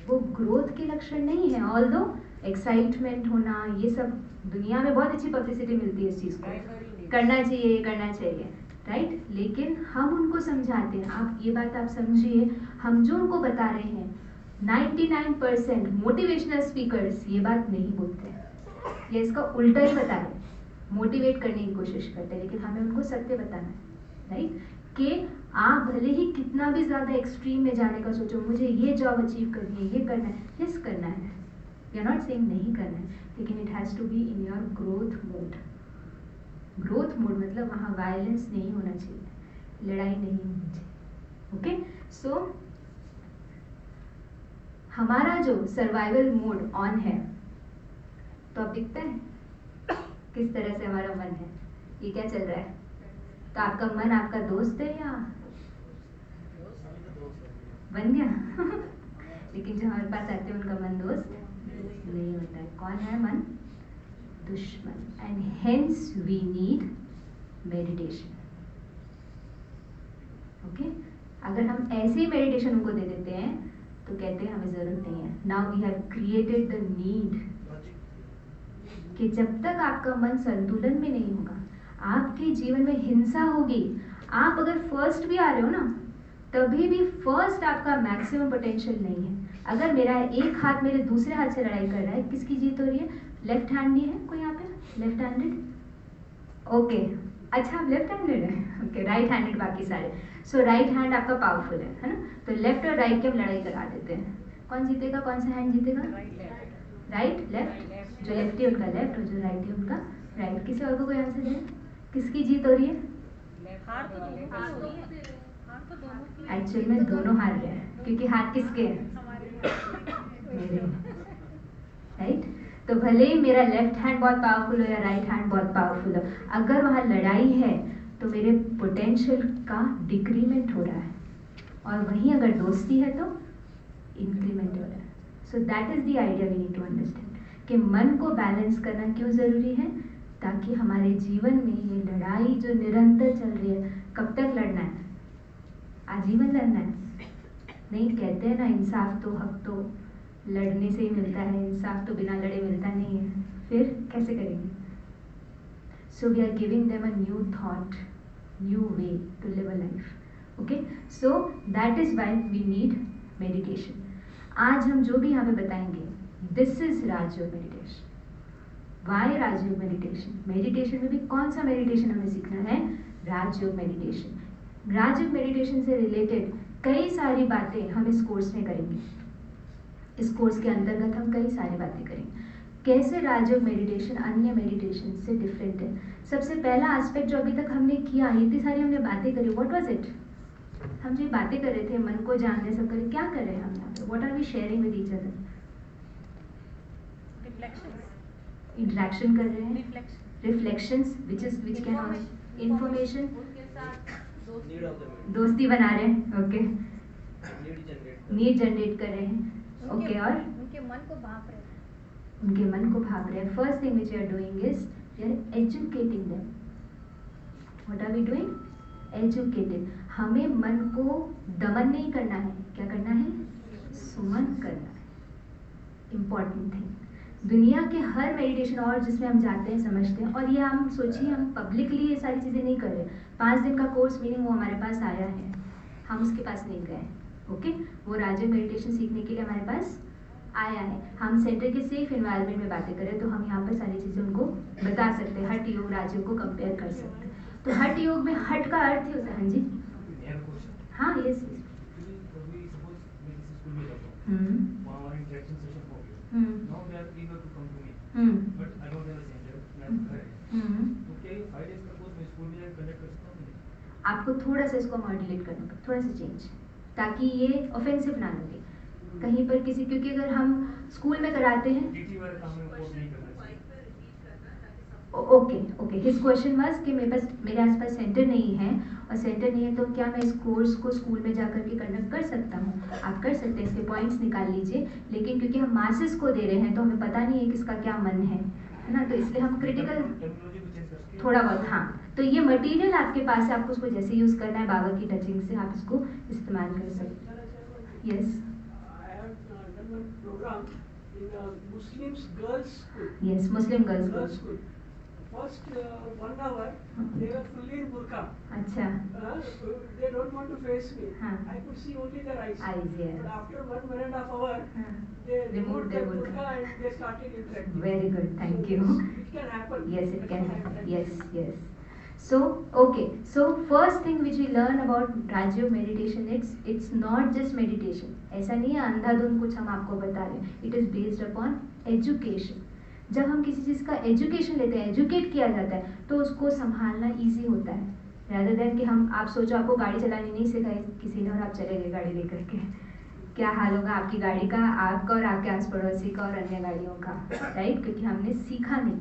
Speaker 2: वो ग्रोथ के लक्षण नहीं है। ऑल्दो एक्साइटमेंट होना, ये सब दुनिया में बहुत अच्छी पब्लिसिटी मिलती है इस चीज़ को, करना चाहिए राइट। लेकिन हम उनको समझाते हैं, आप ये बात आप समझिए, हम जो उनको बता रहे हैं 99% मोटिवेशनल स्पीकर्स ये बात नहीं बोलते हैं, ये इसका उल्टा ही बता रहे हैं, मोटिवेट करने की कोशिश करते हैं, लेकिन हमें उनको सत्य बताना है राइट, कि आप भले ही कितना भी ज़्यादा एक्सट्रीम में जाने का सोचो, मुझे ये जॉब अचीव करनी है, ये करना है, यस करना है, वी आर नॉट सेइंग नहीं करना है, लेकिन it has to be in your growth mode. Growth mode मतलब वहाँ वायलेंस नहीं होना चाहिए, लड़ाई नहीं होनी चाहिए। ओके, सो हमारा जो सर्वाइवल मोड ऑन है, तो अब दिखता है किस तरह से हमारा मन है, ये क्या चल रहा है। तो आपका मन आपका दोस्त है या बन गया लेकिन जो हमारे पास आते हैं उनका मन दोस्त नहीं होता है। कौन है मन? दुश्मन। And hence we need meditation. Okay, अगर हम ऐसे ही मेडिटेशन उनको दे देते हैं तो कहते हैं हमें जरूरत नहीं है। Now we have created the need कि जब तक आपका मन संतुलन में नहीं होगा, आपके जीवन में हिंसा होगी। आप अगर फर्स्ट भी आ रहे हो ना, तभी भी फर्स्ट आपका मैक्सिमम पोटेंशियल नहीं है। अगर मेरा एक हाथ मेरे दूसरे हाथ से लड़ाई कर रहा है, किसकी जीत हो रही है? लेफ्ट हैंड है कोई यहाँ पे? Left handed? ओके, अच्छा आप लेफ्ट हैंडेड है, ओके, राइट हैंडेड बाकी सारे। सो राइट हैंड आपका पावरफुल है ना, तो लेफ्ट और राइट की हम लड़ाई करा देते हैं। कौन जीतेगा? कौन सा हैंड जीतेगा? Right, left. जो लेफ्ट है उनका लेफ्ट और जो राइट है उनका राइट। किसी और को कोई आंसर दे? किसकी जीत हो रही है? एक्चुअल में दोनों हार रहे हैं, क्योंकि हाथ किसके हैं? मेरे। राइट, तो भले ही मेरा लेफ्ट हैंड बहुत पावरफुल हो या राइट हैंड बहुत पावरफुल हो, अगर वहाँ लड़ाई है तो मेरे पोटेंशियल का डिक्रीमेंट हो रहा है, और वहीं अगर दोस्ती है तो इंक्रीमेंट हो रहा है। So that is the idea we need to understand कि मन को बैलेंस करना क्यों ज़रूरी है, ताकि हमारे जीवन में ये लड़ाई जो निरंतर चल रही है, कब तक लड़ना है? आजीवन लड़ना है? नहीं, कहते हैं ना इंसाफ तो हक तो लड़ने से ही मिलता है, इंसाफ तो बिना लड़े मिलता नहीं है। फिर कैसे करेंगे? So we are giving them a new thought, new way to live a life. Okay, so that is why we need meditation. आज हम जो भी यहाँ पे बताएंगे, this is Rajyoga meditation. Why Rajyoga meditation? Meditation में भी कौन सा मेडिटेशन हमें सीखना है? राजयोग मेडिटेशन। राजयोग मेडिटेशन से रिलेटेड कई सारी बातें हम इस कोर्स में करेंगे। इस कोर्स के अंतर्गत हम कई सारी बातें करेंगे। कैसे राजयोग मेडिटेशन अन्य मेडिटेशन से डिफरेंट है। सबसे पहला एस्पेक्ट जो अभी तक हमने किया, इतनी सारी हमने बातें करी, व्हाट वाज इट? हम जो बातें कर रहे थे, मन को जानने सब करे, क्या कर रहे हैं हम यहाँ पे? What are we sharing with each other? Interaction कर रहे हैं, रिफ्लेक्शंस विच कैन इंफॉर्मेशन, दोस्ती बना रहे हैं, ओके, नीड जनरेट कर रहे हैं, ओके, और
Speaker 5: उनके मन को भाप रहे हैं।
Speaker 2: उनके मन को भाप रहे हैं। First thing which we are doing is we are educating them. What are we doing? Educating. हमें मन को दमन नहीं करना है, क्या करना है? सुमन करना है। Important thing. दुनिया के हर मेडिटेशन और जिसमें हम जाते हैं, समझते हैं, और ये हम सोचिए हम पब्लिकली ये सारी चीज़ें नहीं कर रहे। 5 दिन का कोर्स मीनिंग वो हमारे पास आया है, हम उसके पास नहीं गए, ओके, वो राजयोग मेडिटेशन सीखने के लिए हमारे पास आया है। हम सेंटर के सेफ इन्वायरमेंट में बातें करें तो हम यहाँ पर सारी चीज़ें उनको बता सकते हैं, हठ योग राजयोग को कंपेयर कर सकते हैं। तो हठ योग में हठ का अर्थ ही होता है, हाँ जी, हाँ, यस, आपको थोड़ा सा इसको मॉड्यूलेट करना पड़ेगा, थोड़ा सा चेंज, ताकि ये ऑफेंसिव ना लगे कहीं पर किसी, क्योंकि अगर हम स्कूल में कराते हैं, ओके, हिज क्वेश्चन वाज कि मेरे आसपास सेंटर नहीं है, और सेंटर नहीं है तो क्या मैं इस कोर्स को स्कूल में जाकर के कंडक्ट कर सकता हूँ? आप कर सकते हैं, इसके पॉइंट्स निकाल लीजिए, लेकिन क्योंकि हम मासेस को दे रहे हैं तो हमें पता नहीं है किसका क्या मन है ना, तो इसलिए हम क्रिटिकल थोड़ा बहुत, हाँ, तो ये मटेरियल आपके पास है, आपको उसको जैसे यूज़ करना है बाबा की टचिंग से आप इसको इस्तेमाल कर सकते हैं। Yes,
Speaker 6: in a Muslims girls school.
Speaker 1: Yes, Muslim girls
Speaker 6: Girls
Speaker 1: school.
Speaker 6: school. First 1 hour they were fully in burqa.
Speaker 1: अच्छा.
Speaker 6: They don't want to face me.
Speaker 1: हाँ.
Speaker 6: I could see only their eyes.
Speaker 1: Eyes, yes.
Speaker 6: But after 1.5 hours,
Speaker 1: हाँ.
Speaker 6: they
Speaker 1: Removed
Speaker 6: removed
Speaker 1: their
Speaker 6: their
Speaker 1: burqa.
Speaker 6: burqa and they started interacting.
Speaker 1: Very good, thank
Speaker 6: So
Speaker 1: you.
Speaker 6: It can happen.
Speaker 1: Yes, it
Speaker 6: That
Speaker 1: can
Speaker 6: is
Speaker 1: happen.
Speaker 6: like-
Speaker 1: Yes, yes. So, okay. So, first thing which we learn about Rajयोग meditation, it's not just meditation. ऐसा नहीं है अंधाधुंध कुछ हम आपको बता रहे हैं. It is based upon education. जब हम किसी चीज़ का एजुकेशन लेते हैं, एजुकेट किया जाता है, तो उसको संभालना इजी होता है. rather than कि हम आप सोचो आपको गाड़ी चलानी नहीं सिखाई किसी ने और आप चले गए गाड़ी लेकर के, क्या हाल होगा आपकी गाड़ी का, आपका और आपके आस पड़ोसी का और अन्य गाड़ियों का, राइट? क्योंकि हमने सीखा नहीं.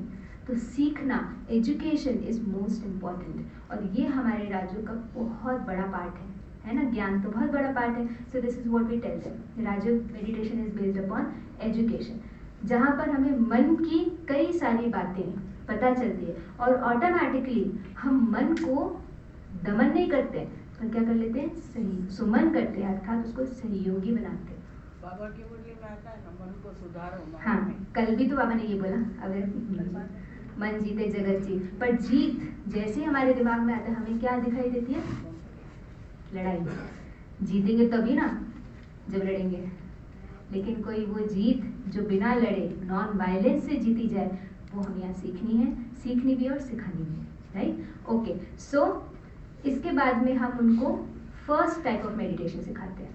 Speaker 1: तो सीखना, एजुकेशन इज मोस्ट इम्पॉर्टेंट, और ये हमारे राजयोग का बहुत बड़ा पार्ट है ना? ज्ञान तो बहुत बड़ा पार्ट है. So this is what we tell them. Rajyoga meditation is based upon education, जहाँ पर हमें मन की कई सारी बातें पता चलती है और ऑटोमेटिकली हम मन को दमन नहीं करते, तो क्या कर लेते हैं, सही सुमन करते हैं, अर्थात उसको सहयोगी बनाते हैं.
Speaker 4: बाबा की मुरली में आता है ना, मन को सुधारो.
Speaker 1: हाँ, कल भी तो बाबा ने ये बोला, अगर मन जीते जगत जीत. पर जीत जैसे ही हमारे दिमाग में आता है, हमें क्या दिखाई देती है, लड़ाई. जीतेंगे तभी ना जब लड़ेंगे, लेकिन कोई वो जीत जो बिना लड़े नॉन वायलेंस से जीती जाए, वो हमें यहाँ सीखनी भी और सिखानी भी है, राइट? ओके. सो इसके बाद में हम उनको फर्स्ट टाइप ऑफ मेडिटेशन सिखाते हैं.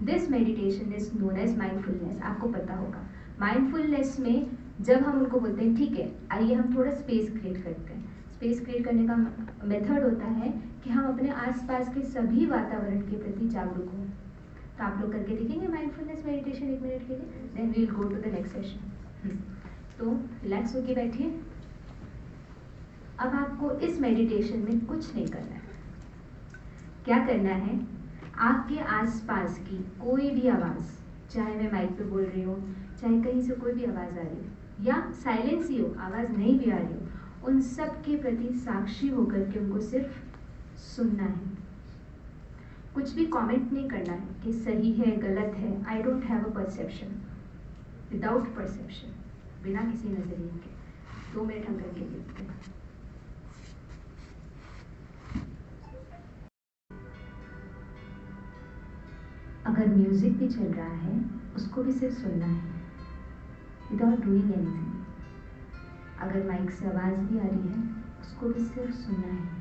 Speaker 1: This meditation is known as mindfulness. आपको पता होगा माइंडफुलनेस में जब हम उनको बोलते हैं ठीक है आइए हम थोड़ा स्पेस क्रिएट करते हैं. स्पेस क्रिएट करने का मेथड होता है कि हम अपने आसपास के सभी वातावरण के प्रति जागरूक हों. तो आप लोग करके देखेंगे माइंडफुलनेस मेडिटेशन 1 मिनट के लिए, then we will go to the next session. तो रिलैक्स होके बैठिए. अब आपको इस मेडिटेशन में कुछ नहीं करना है. क्या करना है, आपके आसपास की कोई भी आवाज़, चाहे मैं माइक पे बोल रही हूँ, चाहे कहीं से कोई भी आवाज़ आ रही हो या साइलेंस ही हो, आवाज़ नहीं भी आ रही हो, उन सब के प्रति साक्षी होकर के उनको सिर्फ सुनना है. कुछ भी कमेंट नहीं करना है कि सही है गलत है. I don't have a perception. Without perception, बिना किसी नजरिए के 2 मिनट हम करके देखते हैं. अगर म्यूजिक भी चल रहा है उसको भी सिर्फ सुनना है, विदाउट डूइंग एनीथिंग. अगर माइक से आवाज़ भी आ रही है उसको भी सिर्फ सुनना है.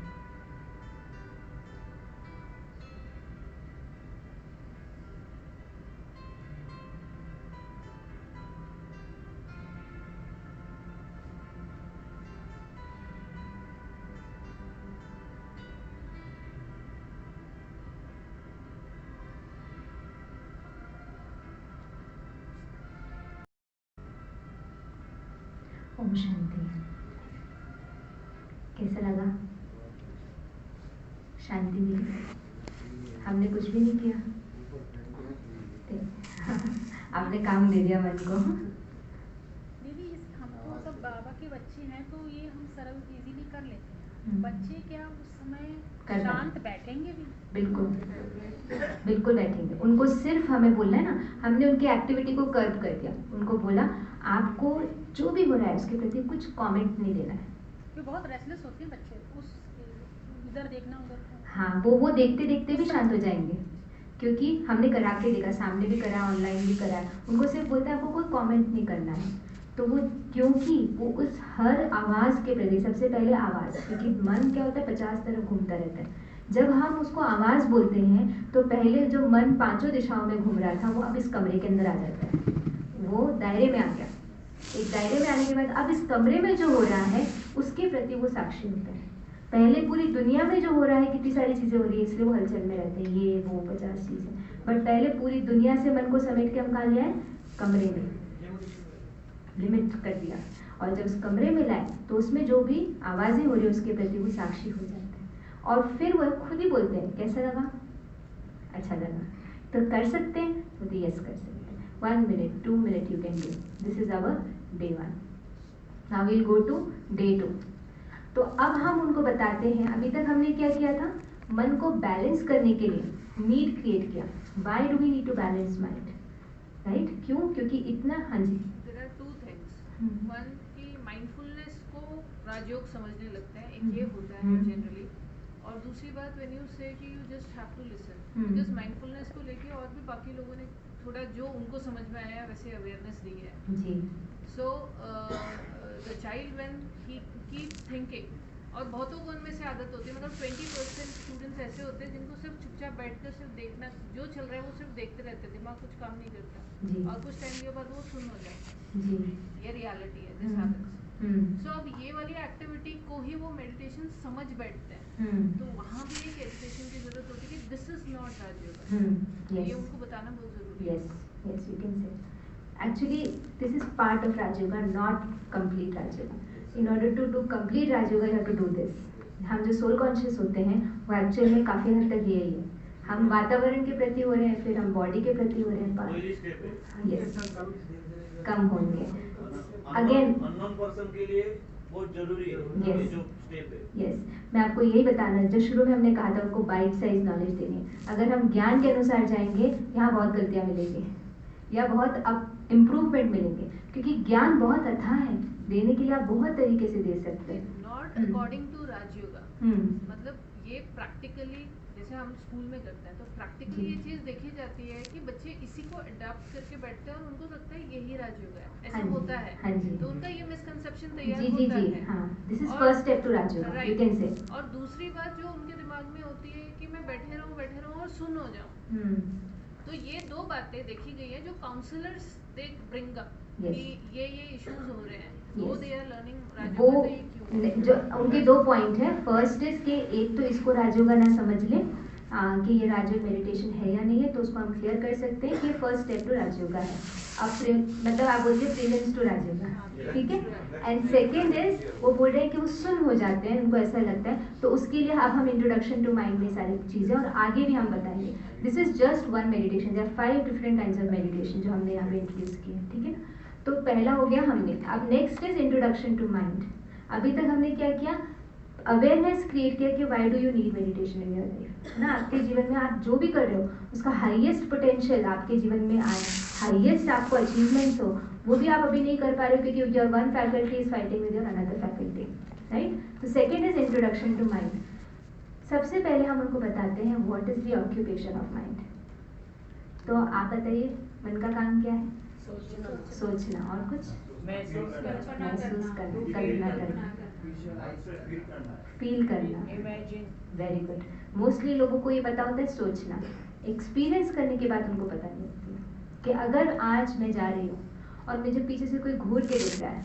Speaker 1: ओम शांति. कैसा लगा? शांति मिली? हमने कुछ भी नहीं किया. आपने काम दे दिया मन को.
Speaker 5: दीदी हमको सब बाबा के बच्चे हैं तो ये हम सरल इजीली कर लेते हैं. बच्चे क्या उस समय शांत बैठेंगे भी? बिल्कुल बैठेंगे. उनको सिर्फ हमें बोलना है ना, हमने उनकी एक्टिविटी को कर्व कर दिया. उनको बोला आपको जो भी हो रहा है उसके प्रति कुछ कमेंट नहीं देना है. ये बहुत रेस्टलेस होते हैं बच्चे, उस इधर देखना उधर.
Speaker 1: हाँ, वो देखते देखते भी शांत हो जाएंगे, क्योंकि हमने करा के देखा, सामने भी करा, ऑनलाइन भी करा. उनको सिर्फ बोलता है आपको कोई कमेंट नहीं करना है. तो वो क्योंकि वो उस हर आवाज़ के प्रति, सबसे पहले आवाज़, क्योंकि मन क्या होता है 50 तरफ घूमता रहता है. जब हम उसको आवाज़ बोलते हैं तो पहले जो मन 5 दिशाओं में घूम रहा था वो अब इस कमरे के अंदर आ जाता है. वो दायरे में आ गया. एक दायरे में आने के बाद अब इस कमरे में जो हो रहा है उसके प्रति वो साक्षी होता है. पहले पूरी दुनिया में जो हो रहा है कितनी सारी चीज़ें हो रही है इसलिए वो हलचल में रहते हैं, ये वो 50 चीज़ें. बट पहले पूरी दुनिया से मन को समेट के हम कहाँ ले आए, कमरे में लिमिट कर दिया. और जब उस कमरे में लाए तो उसमें जो भी आवाज़ें हो रही है उसके प्रति वो साक्षी हो जाते हैं. और फिर वो खुद ही बोलते हैं कैसा लगा, अच्छा लगा. तो कर सकते हैं तो यस कर सकते हैं. 1 minute 2 minute you can do. This is our day 1. Now we'll go to day 2. तो अब हम उनको बताते हैं, अभी तक हमने क्या किया था, मन को बैलेंस करने के लिए नीड क्रिएट किया. Why do we need to balance mind, right? क्यों? क्योंकि इतना, हाँ जी,
Speaker 3: वन की माइंडफुलनेस को राजयोग समझने लगते हैं, एक ये होता है जनरली। और दूसरी बात, व्हेन यू से कि you just have to listen, because mindfulness को लेके और भी बाकी लोगों ने थोड़ा जो उनको समझ में आया वैसे अवेयरनेस दी है
Speaker 2: जी।
Speaker 3: So the child when he keep thinking, और बहुतों को उनमें से आदत होती है, मतलब 20% स्टूडेंट्स ऐसे होते हैं जिनको सिर्फ चुपचाप बैठकर सिर्फ देखना जो चल रहा है वो सिर्फ देखते रहते हैं, दिमाग कुछ काम नहीं करता, और कुछ टाइम के बाद वो सुन हो जाए। ये रियलिटी है, दिस हैपेंस। सो अब ये वाली एक्टिविटी को ही वो मेडिटेशन समझ बैठते हैं, तो वहाँ भी एक एजुकेशन की जरूरत होती है कि दिस इज नॉट राजयोग। ये उनको बताना बहुत जरूरी है।
Speaker 2: Yes, you can say. Actually, this is part of Raj Yoga, not complete Raj Yoga. In order to do complete Raj Yoga, you have to do this. हम जो सोल कॉन्शियस होते हैं वो एक्चुअल में काफ़ी हद तक यही है। हम वातावरण के प्रति हो रहे हैं, फिर हम बॉडी के प्रति हो रहे हैं, यस कम होंगे। अगेन
Speaker 7: अननोन पर्सन के लिए बहुत जरूरी है
Speaker 2: Yes.
Speaker 7: ये जो स्टेप है।
Speaker 2: यस मैं आपको यही बताना है, जो शुरू में हमने कहा था उनको बाइट साइज नॉलेज देनी। अगर हम ज्ञान के अनुसार जाएंगे यहाँ बहुत गलतियाँ मिलेंगी या बहुत अब इम्प्रूवमेंट मिलेंगे, क्योंकि ज्ञान बहुत अथाह है, देने के लिए आप बहुत तरीके से दे सकते हैं।
Speaker 3: नॉट अकॉर्डिंग टू राजयोगा, मतलब ये प्रैक्टिकली जैसे हम स्कूल में करते हैं तो प्रैक्टिकली ये चीज देखी जाती है कि बच्चे इसी को अडॉप्ट करके बैठते हैं और उनको लगता है यही राजयोग है, ऐसा होता है। तो उनका ये मिसकंसेप्शन तैयार होता है।
Speaker 2: This is first step to Rajyoga, you can say.
Speaker 3: और दूसरी बात जो उनके दिमाग में होती है कि मैं बैठे रहूं और सुन हो जाऊं, तो ये दो बातें देखी गई है जो काउंसलर्स दे ब्रिंग अप कि ये इश्यूज हो रहे हैं, वो दे आर लर्निंग राजयोग।
Speaker 2: जो उनके दो पॉइंट है, फर्स्ट इज कि एक तो इसको राजयोग ना समझ ले कि ये राजयोग मेडिटेशन है या नहीं है, तो उसको हम क्लियर कर सकते हैं कि फर्स्ट स्टेप टू राजयोग है। अब मतलब आप बोलते हैं प्रीलिम्स टू राजयोग, ठीक है। एंड सेकेंड इज वो बोल रहे हैं कि वो सुन हो जाते हैं, उनको ऐसा लगता है, तो उसके लिए अब हम इंट्रोडक्शन टू माइंड में सारी चीज़ें और आगे भी हम बताएंगे। This is just one meditation, there are 5 different kinds of meditation जो हमने यहाँ पे इंट्रोड्यूस किए, ठीक है। तो पहला हो गया हमने, अब next is introduction to mind. अभी तक हमने क्या किया, अवेयरनेस क्रिएट किया कि why do you need meditation in your life ना। आपके जीवन में आप जो भी कर रहे हो उसका हाईएस्ट पोटेंशियल आपके जीवन में आए, हाईएस्ट आपको अचीवमेंट्स हो, वो भी आप अभी नहीं कर पा रहे हो क्योंकि your one faculty is fighting with your another faculty, right. तो second is introduction to mind. सबसे पहले हम उनको बताते हैं what is the occupation of mind. तो आप बताइए, मन का काम क्या है? सोचना। और कुछ? महसूस करना, कल्पना करना, फील करना, वेरी गुड। मोस्टली लोगों को ये पता होता है सोचना, एक्सपीरियंस करने के बाद उनको पता नहीं होती है कि अगर आज मैं जा रही हूँ और मुझे पीछे से कोई घूर के देख रहा है,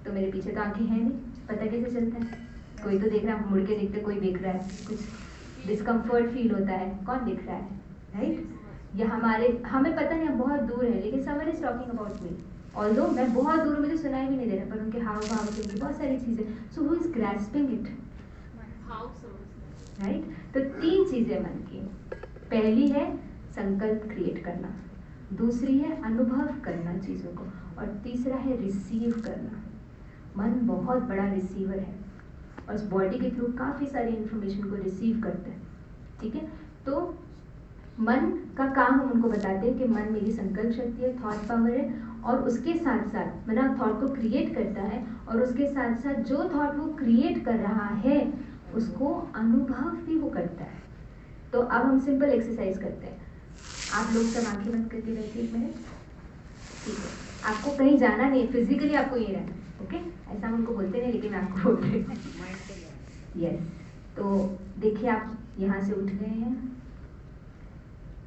Speaker 2: तो मेरे पीछे तो आंखें हैं नहीं, पता कैसे चलता है? कोई तो देख रहा है, मुड़ के देखते कोई देख रहा है, कुछ डिस्कम्फर्ट फील होता है, कौन दिख रहा है, राइट। या हमें पता नहीं, बहुत दूर है, लेकिन someone is talking about me, although मैं बहुत दूर, मुझे सुनाई भी नहीं दे रहा, पर उनके हाव भाव से उनकी बहुत सारी चीजें, so who is grasping it, right. तो 3 चीजें मन की, पहली है संकल्प क्रिएट करना, दूसरी है अनुभव करना चीजों को, और तीसरा है रिसीव करना। मन बहुत बड़ा रिसीवर है और उस बॉडी के थ्रू काफी सारी इंफॉर्मेशन को रिसीव करते हैं, ठीक है। तो मन का काम हम उनको बताते हैं कि मन मेरी संकल्प शक्ति है, थॉट पावर है, और उसके साथ साथ मतलब थॉट को क्रिएट करता है, और उसके साथ साथ जो थॉट वो क्रिएट कर रहा है उसको अनुभव भी वो करता है। तो अब हम सिंपल एक्सरसाइज करते हैं। आप लोग सब आंखें बंद करके रहिए 1 मिनट, ठीक है। आपको कहीं जाना नहीं है, फिजिकली आपको ये रहना, ओके। ऐसा हम उनको बोलते नहीं, लेकिन मैं आपको बोल रही हूँ, यस। तो देखिए आप यहाँ से उठ गए हैं,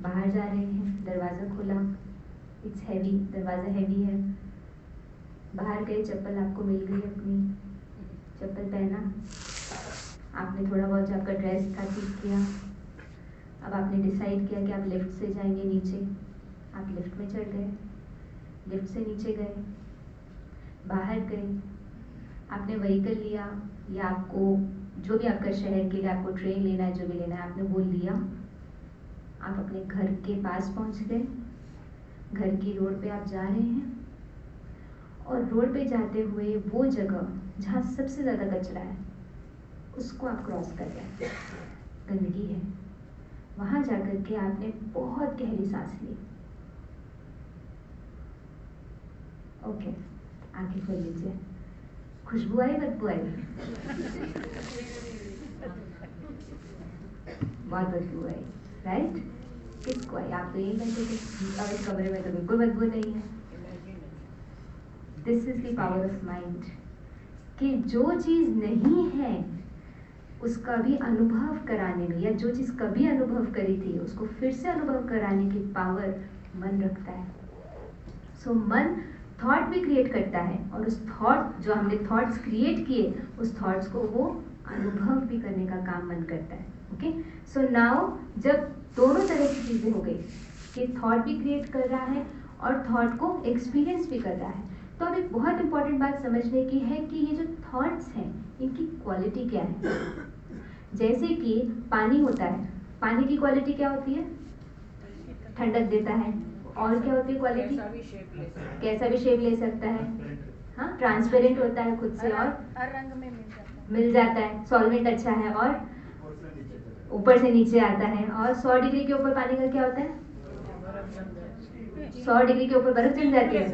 Speaker 2: बाहर जा रहे हैं, दरवाज़ा खोला, इट्स हैवी, दरवाज़ा हैवी है, बाहर गए, चप्पल आपको मिल गई, अपनी चप्पल पहना, आपने थोड़ा बहुत जो आपका ड्रेस था ठीक किया। अब आपने डिसाइड किया कि आप लिफ्ट से जाएंगे नीचे, आप लिफ्ट में चढ़ गए, लिफ्ट से नीचे गए, बाहर गए, आपने व्हीकल लिया, या आपको जो भी आपका शहर के लिए आपको ट्रेन लेना है, जो भी लेना है आपने वो लिया, आप अपने घर के पास पहुंच गए, घर की रोड पे आप जा रहे हैं, और रोड पे जाते हुए वो जगह जहाँ सबसे ज़्यादा कचरा है उसको आप क्रॉस कर रहे हैं, गंदगी है, वहाँ जाकर के आपने बहुत गहरी सांस ली, ओके। आंखें खोल लीजिए। खुशबू आई, बदबू आई? बहुत बदबू आई, राइट? किसको आई? आप तो यही कहते थे और इस कमरे में तो बिल्कुल बदबू नहीं है। This is the power of mind, कि जो चीज नहीं है उसका भी अनुभव कराने में, या जो चीज कभी अनुभव करी थी उसको फिर से अनुभव कराने की पावर मन रखता है। सो मन थॉट भी क्रिएट करता है, और उस थॉट, जो हमने थॉट्स क्रिएट किए, उस थॉट्स को वो अनुभव भी करने का काम मन करता है। ओके, सो नाउ जब दोनों तरह की चीजें हो गई कि थॉट भी क्रिएट कर रहा है और थॉट को एक्सपीरियंस भी कर रहा है, तो अब एक बहुत इंपॉर्टेंट बात समझने की है कि ये जो थॉट्स हैं इनकी क्वालिटी क्या है। जैसे कि पानी होता है, पानी की क्वालिटी क्या होती है? ठंडक देता है। और क्या होती है क्वालिटी? कैसा भी शेप ले सकता है, हाँ, ट्रांसपेरेंट होता है खुद से, और
Speaker 5: हर रंग में
Speaker 2: मिल जाता है, सॉल्वेंट अच्छा है, और ऊपर से नीचे आता है। और 100 डिग्री के ऊपर पानी का क्या होता है? 100 डिग्री के ऊपर बर्फ जम जाती है,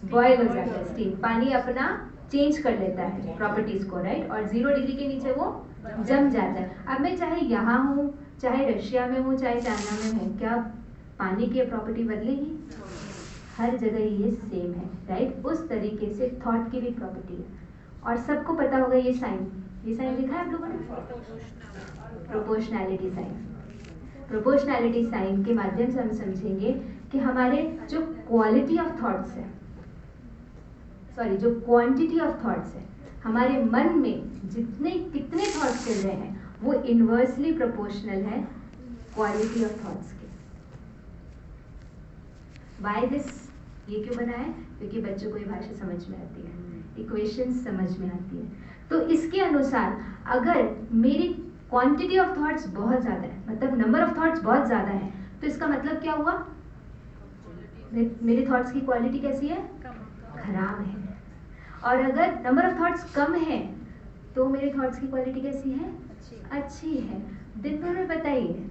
Speaker 2: बॉयल हो जाता है, स्टीम। पानी अपना चेंज कर लेता है प्रॉपर्टीज को, राइट? और 0 डिग्री के नीचे वो जम जाता है। अब मैं चाहे यहाँ हूँ, चाहे रशिया में हूँ, चाहे चाइना में हूँ, क्या पानी की प्रॉपर्टी बदलेगी? हर जगह ये सेम है, राइट? उस तरीके से थॉट की भी प्रॉपर्टी है। और सबको पता होगा ये साइन लिखा है आप लोगों ने, प्रोपोर्शनैलिटी साइन। प्रोपोर्शनैलिटी साइन के माध्यम से हम समझेंगे कि हमारे जो क्वालिटी ऑफ थॉट्स है, सॉरी, जो क्वांटिटी ऑफ थॉट्स है, हमारे मन में कितने थॉट्स चल रहे हैं, वो इनवर्सली प्रोपोर्शनल है क्वालिटी ऑफ थॉट्स के। Why this? ये क्यों बना है? क्योंकि बच्चों को ये भाषा समझ में आती है, इक्वेशंस समझ में आती है। तो इसके अनुसार अगर मेरी क्वांटिटी ऑफ थॉट्स बहुत ज़्यादा है, मतलब नंबर ऑफ थॉट्स बहुत ज़्यादा है, तो इसका मतलब क्या हुआ? मेरे थॉट्स की क्वालिटी कैसी है? खराब है। और अगर नंबर ऑफ थॉट्स कम है तो मेरे थॉट्स की क्वालिटी कैसी है? अच्छी है। दिन भर में बताइए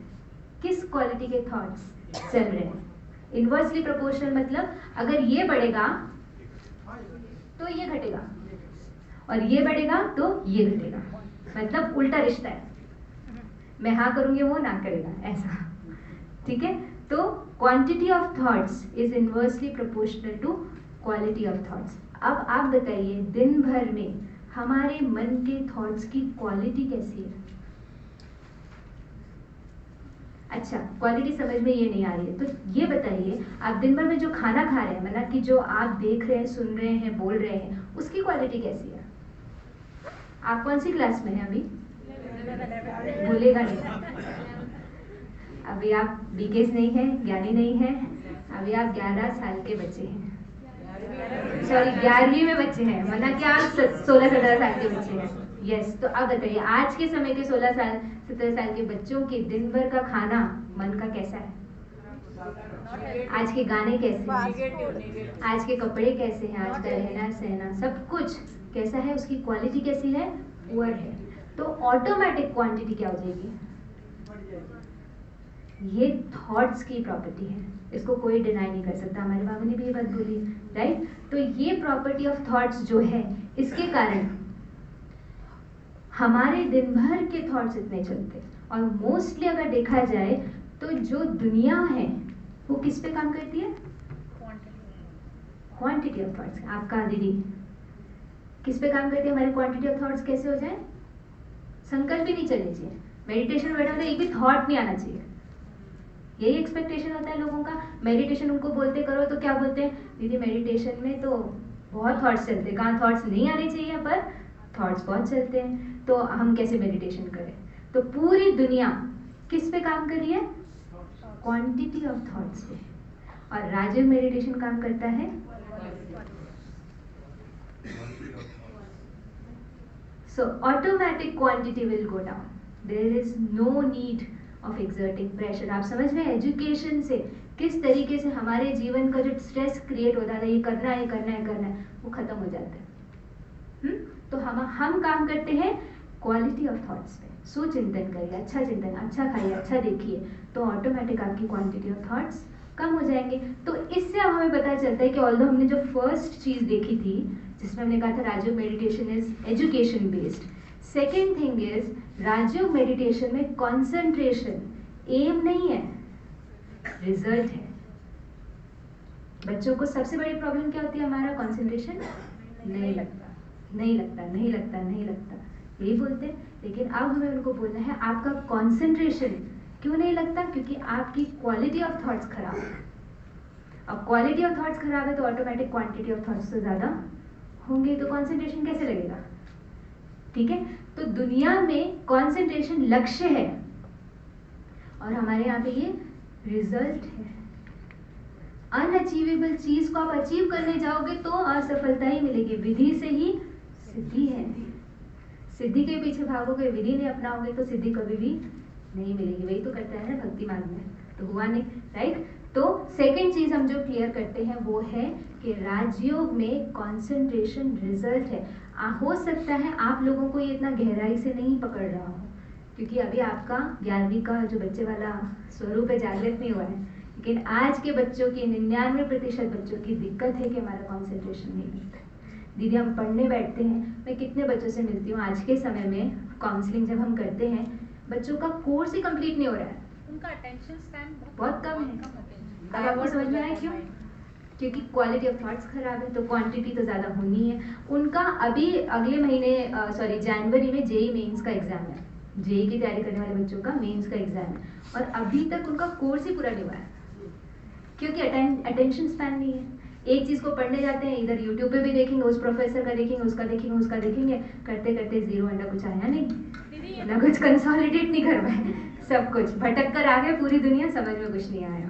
Speaker 2: किस क्वालिटी के थॉट्स चल रहे हैं? इनवर्सली प्रोपोर्शनल, मतलब अगर ये बढ़ेगा तो ये घटेगा, और ये बढ़ेगा तो ये घटेगा, मतलब उल्टा रिश्ता है। मैं हाँ करूंगी वो ना करेगा, ऐसा, ठीक है? तो quantity of thoughts is inversely proportional to quality of thoughts. अब आप बताइए दिन भर में हमारे मन के थॉट्स की क्वालिटी कैसी है? अच्छा, क्वालिटी समझ में ये नहीं आ रही है तो ये बताइए, आप दिन भर में जो खाना खा रहे हैं, मतलब कि जो आप देख रहे हैं, सुन रहे हैं, बोल रहे हैं, उसकी क्वालिटी कैसी है? आप कौन सी क्लास में हैं अभी? भूलेगा नहीं। अभी आप बीकेस नहीं है, ज्ञानी नहीं है, अभी आप 11 साल के बच्चे हैं, सॉरी 11वीं में बच्चे हैं, मतलब कि आप 16-17 साल के बच्चे हैं। यस, तो अब बताइए आज के समय के 16-17 साल के बच्चों के दिन भर का खाना मन का कैसा है? आज के गाने कैसे हैं, आज के कपड़े कैसे हैं, आज का रहना सहना सब कुछ कैसा है, उसकी क्वालिटी कैसी है? पुअर है। तो ऑटोमेटिक क्वांटिटी क्या हो जाएगी? ये थॉट्स की प्रॉपर्टी है, इसको कोई डिनाई नहीं कर सकता। हमारे बाबा ने भी ये बात बोली, राइट? तो ये प्रॉपर्टी ऑफ थॉट्स जो है, इसके कारण हमारे दिन भर के थॉट्स इतने चलते। और मोस्टली अगर देखा जाए तो जो दुनिया है वो किस पे काम करती है? Quantity of thoughts. आपका दीदी किस पे काम करती है? हमारी क्वांटिटी ऑफ थॉट्स कैसे हो जाए? संकल्प भी नहीं चलनी चाहिए, मेडिटेशन में बैठा तो एक भी थॉट नहीं आना चाहिए। यही एक्सपेक्टेशन होता है लोगों का। मेडिटेशन उनको बोलते करो तो क्या बोलते हैं? दीदी मेडिटेशन में तो बहुत थॉट्स चलते हैं। कहाँ थॉट्स नहीं आने चाहिए, पर थॉट्स बहुत चलते हैं, तो हम कैसे मेडिटेशन करें? तो पूरी दुनिया किस पे काम कर रही है? क्वांटिटी ऑफ थॉट्स पे। और राजीव मेडिटेशन काम करता है so automatic quantity will go down. There is no need of exerting pressure. आप समझ रहे हैं एजुकेशन से किस तरीके से हमारे जीवन का जो स्ट्रेस क्रिएट होता था, ये करना है, करना है, करना है, वो खत्म हो जाता है। तो हम काम करते हैं क्वालिटी ऑफ थॉट्स पे। सुचिंतन करिए, अच्छा चिंतन, अच्छा खाइए, अच्छा देखिए, तो ऑटोमेटिक आपकी क्वांटिटी ऑफ थॉट्स कम हो जाएंगे। तो इससे अब हमें पता चलता है कि ऑल्दो हमने जो फर्स्ट चीज़ देखी थी जिसमें हमने कहा था Rajyoga meditation is education based, second thing is Rajyoga meditation में कंसंट्रेशन एम नहीं है, रिजल्ट है। बच्चों को सबसे बड़ी प्रॉब्लम क्या होती है, हमारा कंसंट्रेशन नहीं लगता, नहीं लगता, नहीं लगता, नहीं लगता, यही बोलते हैं। लेकिन अब हमें उनको बोलना है आपका कंसंट्रेशन क्यों नहीं लगता, क्योंकि आपकी क्वालिटी ऑफ थॉट्स खराब है। अब क्वालिटी ऑफ थॉट्स खराब है तो ऑटोमेटिक क्वांटिटी ऑफ थॉट्स तो ज़्यादा होंगे, तो कंसंट्रेशन कैसे लगेगा? ठीक है, तो दुनिया में कंसंट्रेशन लक्ष्य है और हमारे यहाँ पे ये रिजल्ट है। अनअचीवेबल चीज को आप अचीव करने जाओगे तो असफलता ही मिलेगी, विधि से ही सिद्धि है। सिद्धि के पीछे भागोगे, विधि नहीं अपनाओगे तो सिद्धि कभी भी नहीं मिलेगी। वही तो करता है ना भक्ति मार्ग में, तो हुआ नहीं, राइट। तो सेकंड चीज हम जो क्लियर करते हैं वो है कि राजयोग में कंसंट्रेशन रिजल्ट है। हो सकता है आप लोगों को ये इतना गहराई से नहीं पकड़ रहा हो, क्योंकि अभी आपका 11वीं का जो बच्चे वाला स्वरूप है जागृत नहीं हुआ है। लेकिन आज के बच्चों की 99% बच्चों की दिक्कत है कि हमारा कंसंट्रेशन नहीं लगता। दीदी हम पढ़ने बैठते हैं, मैं कितने बच्चों से मिलती हूँ आज के समय में, काउंसलिंग जब हम करते हैं बच्चों का कोर्स ही कंप्लीट नहीं हो रहा है,
Speaker 5: उनका अटेंशन स्पैन
Speaker 2: बहुत कम है। अब आपको समझ में आया क्यों? क्योंकि क्वालिटी ऑफ थॉट्स खराब है, तो क्वांटिटी तो ज़्यादा होनी है। उनका अभी अगले महीने जनवरी में जेई मेंस का एग्जाम है, जेई की तैयारी करने वाले बच्चों का मेंस का एग्जाम है, और अभी तक उनका कोर्स ही पूरा नहीं हुआ है, क्योंकि अटेंशन स्पैन नहीं है। एक चीज़ को पढ़ने जाते हैं, इधर यूट्यूब पे भी देखेंगे, उस प्रोफेसर का देखेंगे, उसका देखेंगे, उसका देखेंगे, करते करते जीरो अंडा कुछ आया नहीं, ना कुछ कंसोलिडेट नहीं कर पाए, सब कुछ भटक कर आ गए, पूरी दुनिया समझ में कुछ नहीं आया।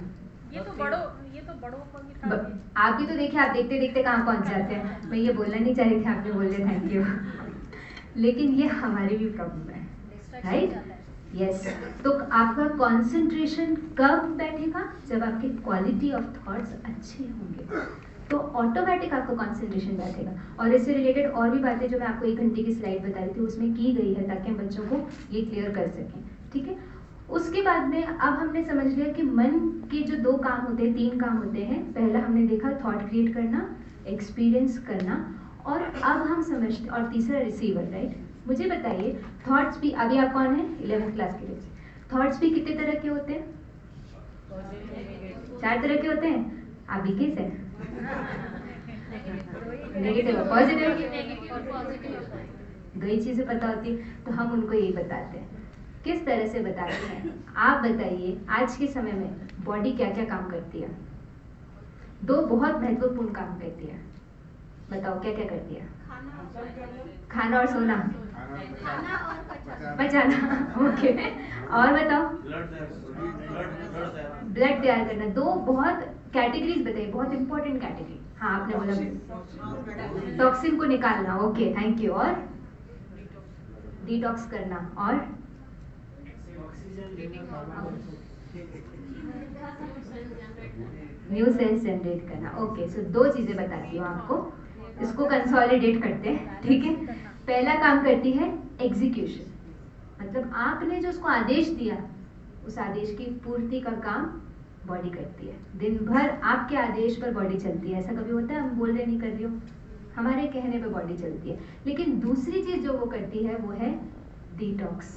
Speaker 5: ये तो बड़ों को भी था।
Speaker 2: आप भी तो देखिए, आप देखते देखते कहाँ पहुँच जाते हैं। मैं ये बोलना नहीं चाह रही थी, आपने बोल दिया, थैंक यू। लेकिन ये हमारी भी प्रॉब्लम है, राइट? यस। तो आपका कंसंट्रेशन कब बैठेगा? जब आपकी क्वालिटी ऑफ थॉट्स अच्छे होंगे, तो ऑटोमेटिक आपका कंसंट्रेशन बैठेगा। और इससे रिलेटेड और भी बातें जो मैं आपको 1 घंटे की स्लाइड बता रही थी उसमें की गई है, ताकि हम बच्चों को ये क्लियर कर सकें, ठीक है। उसके बाद में अब हमने समझ लिया कि मन के जो 2 काम होते हैं, 3 काम होते हैं। पहला हमने देखा थॉट क्रिएट करना, एक्सपीरियंस करना, और अब हम समझते, और तीसरा रिसीवर, राइट। मुझे बताइए, थॉट्स भी, अभी आप कौन है 11th क्लास के बच्चे, थॉट्स भी कितने तरह के होते हैं? 4 तरह के होते हैं। आप भी किस है? Negative, positive. 2 ही चीजें पता होती है, तो हम उनको यही बताते हैं। किस तरह से बताते हैं? आप बताइए, आज के समय में बॉडी क्या क्या काम करती है? 2 बहुत महत्वपूर्ण काम करती है, बताओ क्या क्या करती है? खाना और सोना, बचाना, ओके। और बताओ? ब्लड तैयार करना। 2 बहुत कैटेगरीज बताइए, बहुत इंपॉर्टेंट कैटेगरी। हाँ, आपने बोला टॉक्सिन को निकालना, ओके, थैंक यू। और डिटॉक्स करना, और न्यू सेल्स जनरेट करना, ओके। सो 2 चीजें बताती हूँ आपको, इसको कंसोलिडेट करते हैं, ठीक है। पहला काम करती है एग्जीक्यूशन, मतलब आपने जो उसको आदेश दिया, उस आदेश की पूर्ति का काम बॉडी करती है। दिन भर आपके आदेश पर बॉडी चलती है। ऐसा कभी होता है हम बोल रहे नहीं कर रही हो, हमारे कहने पे बॉडी चलती है। लेकिन दूसरी चीज जो वो करती है वो है डिटॉक्स,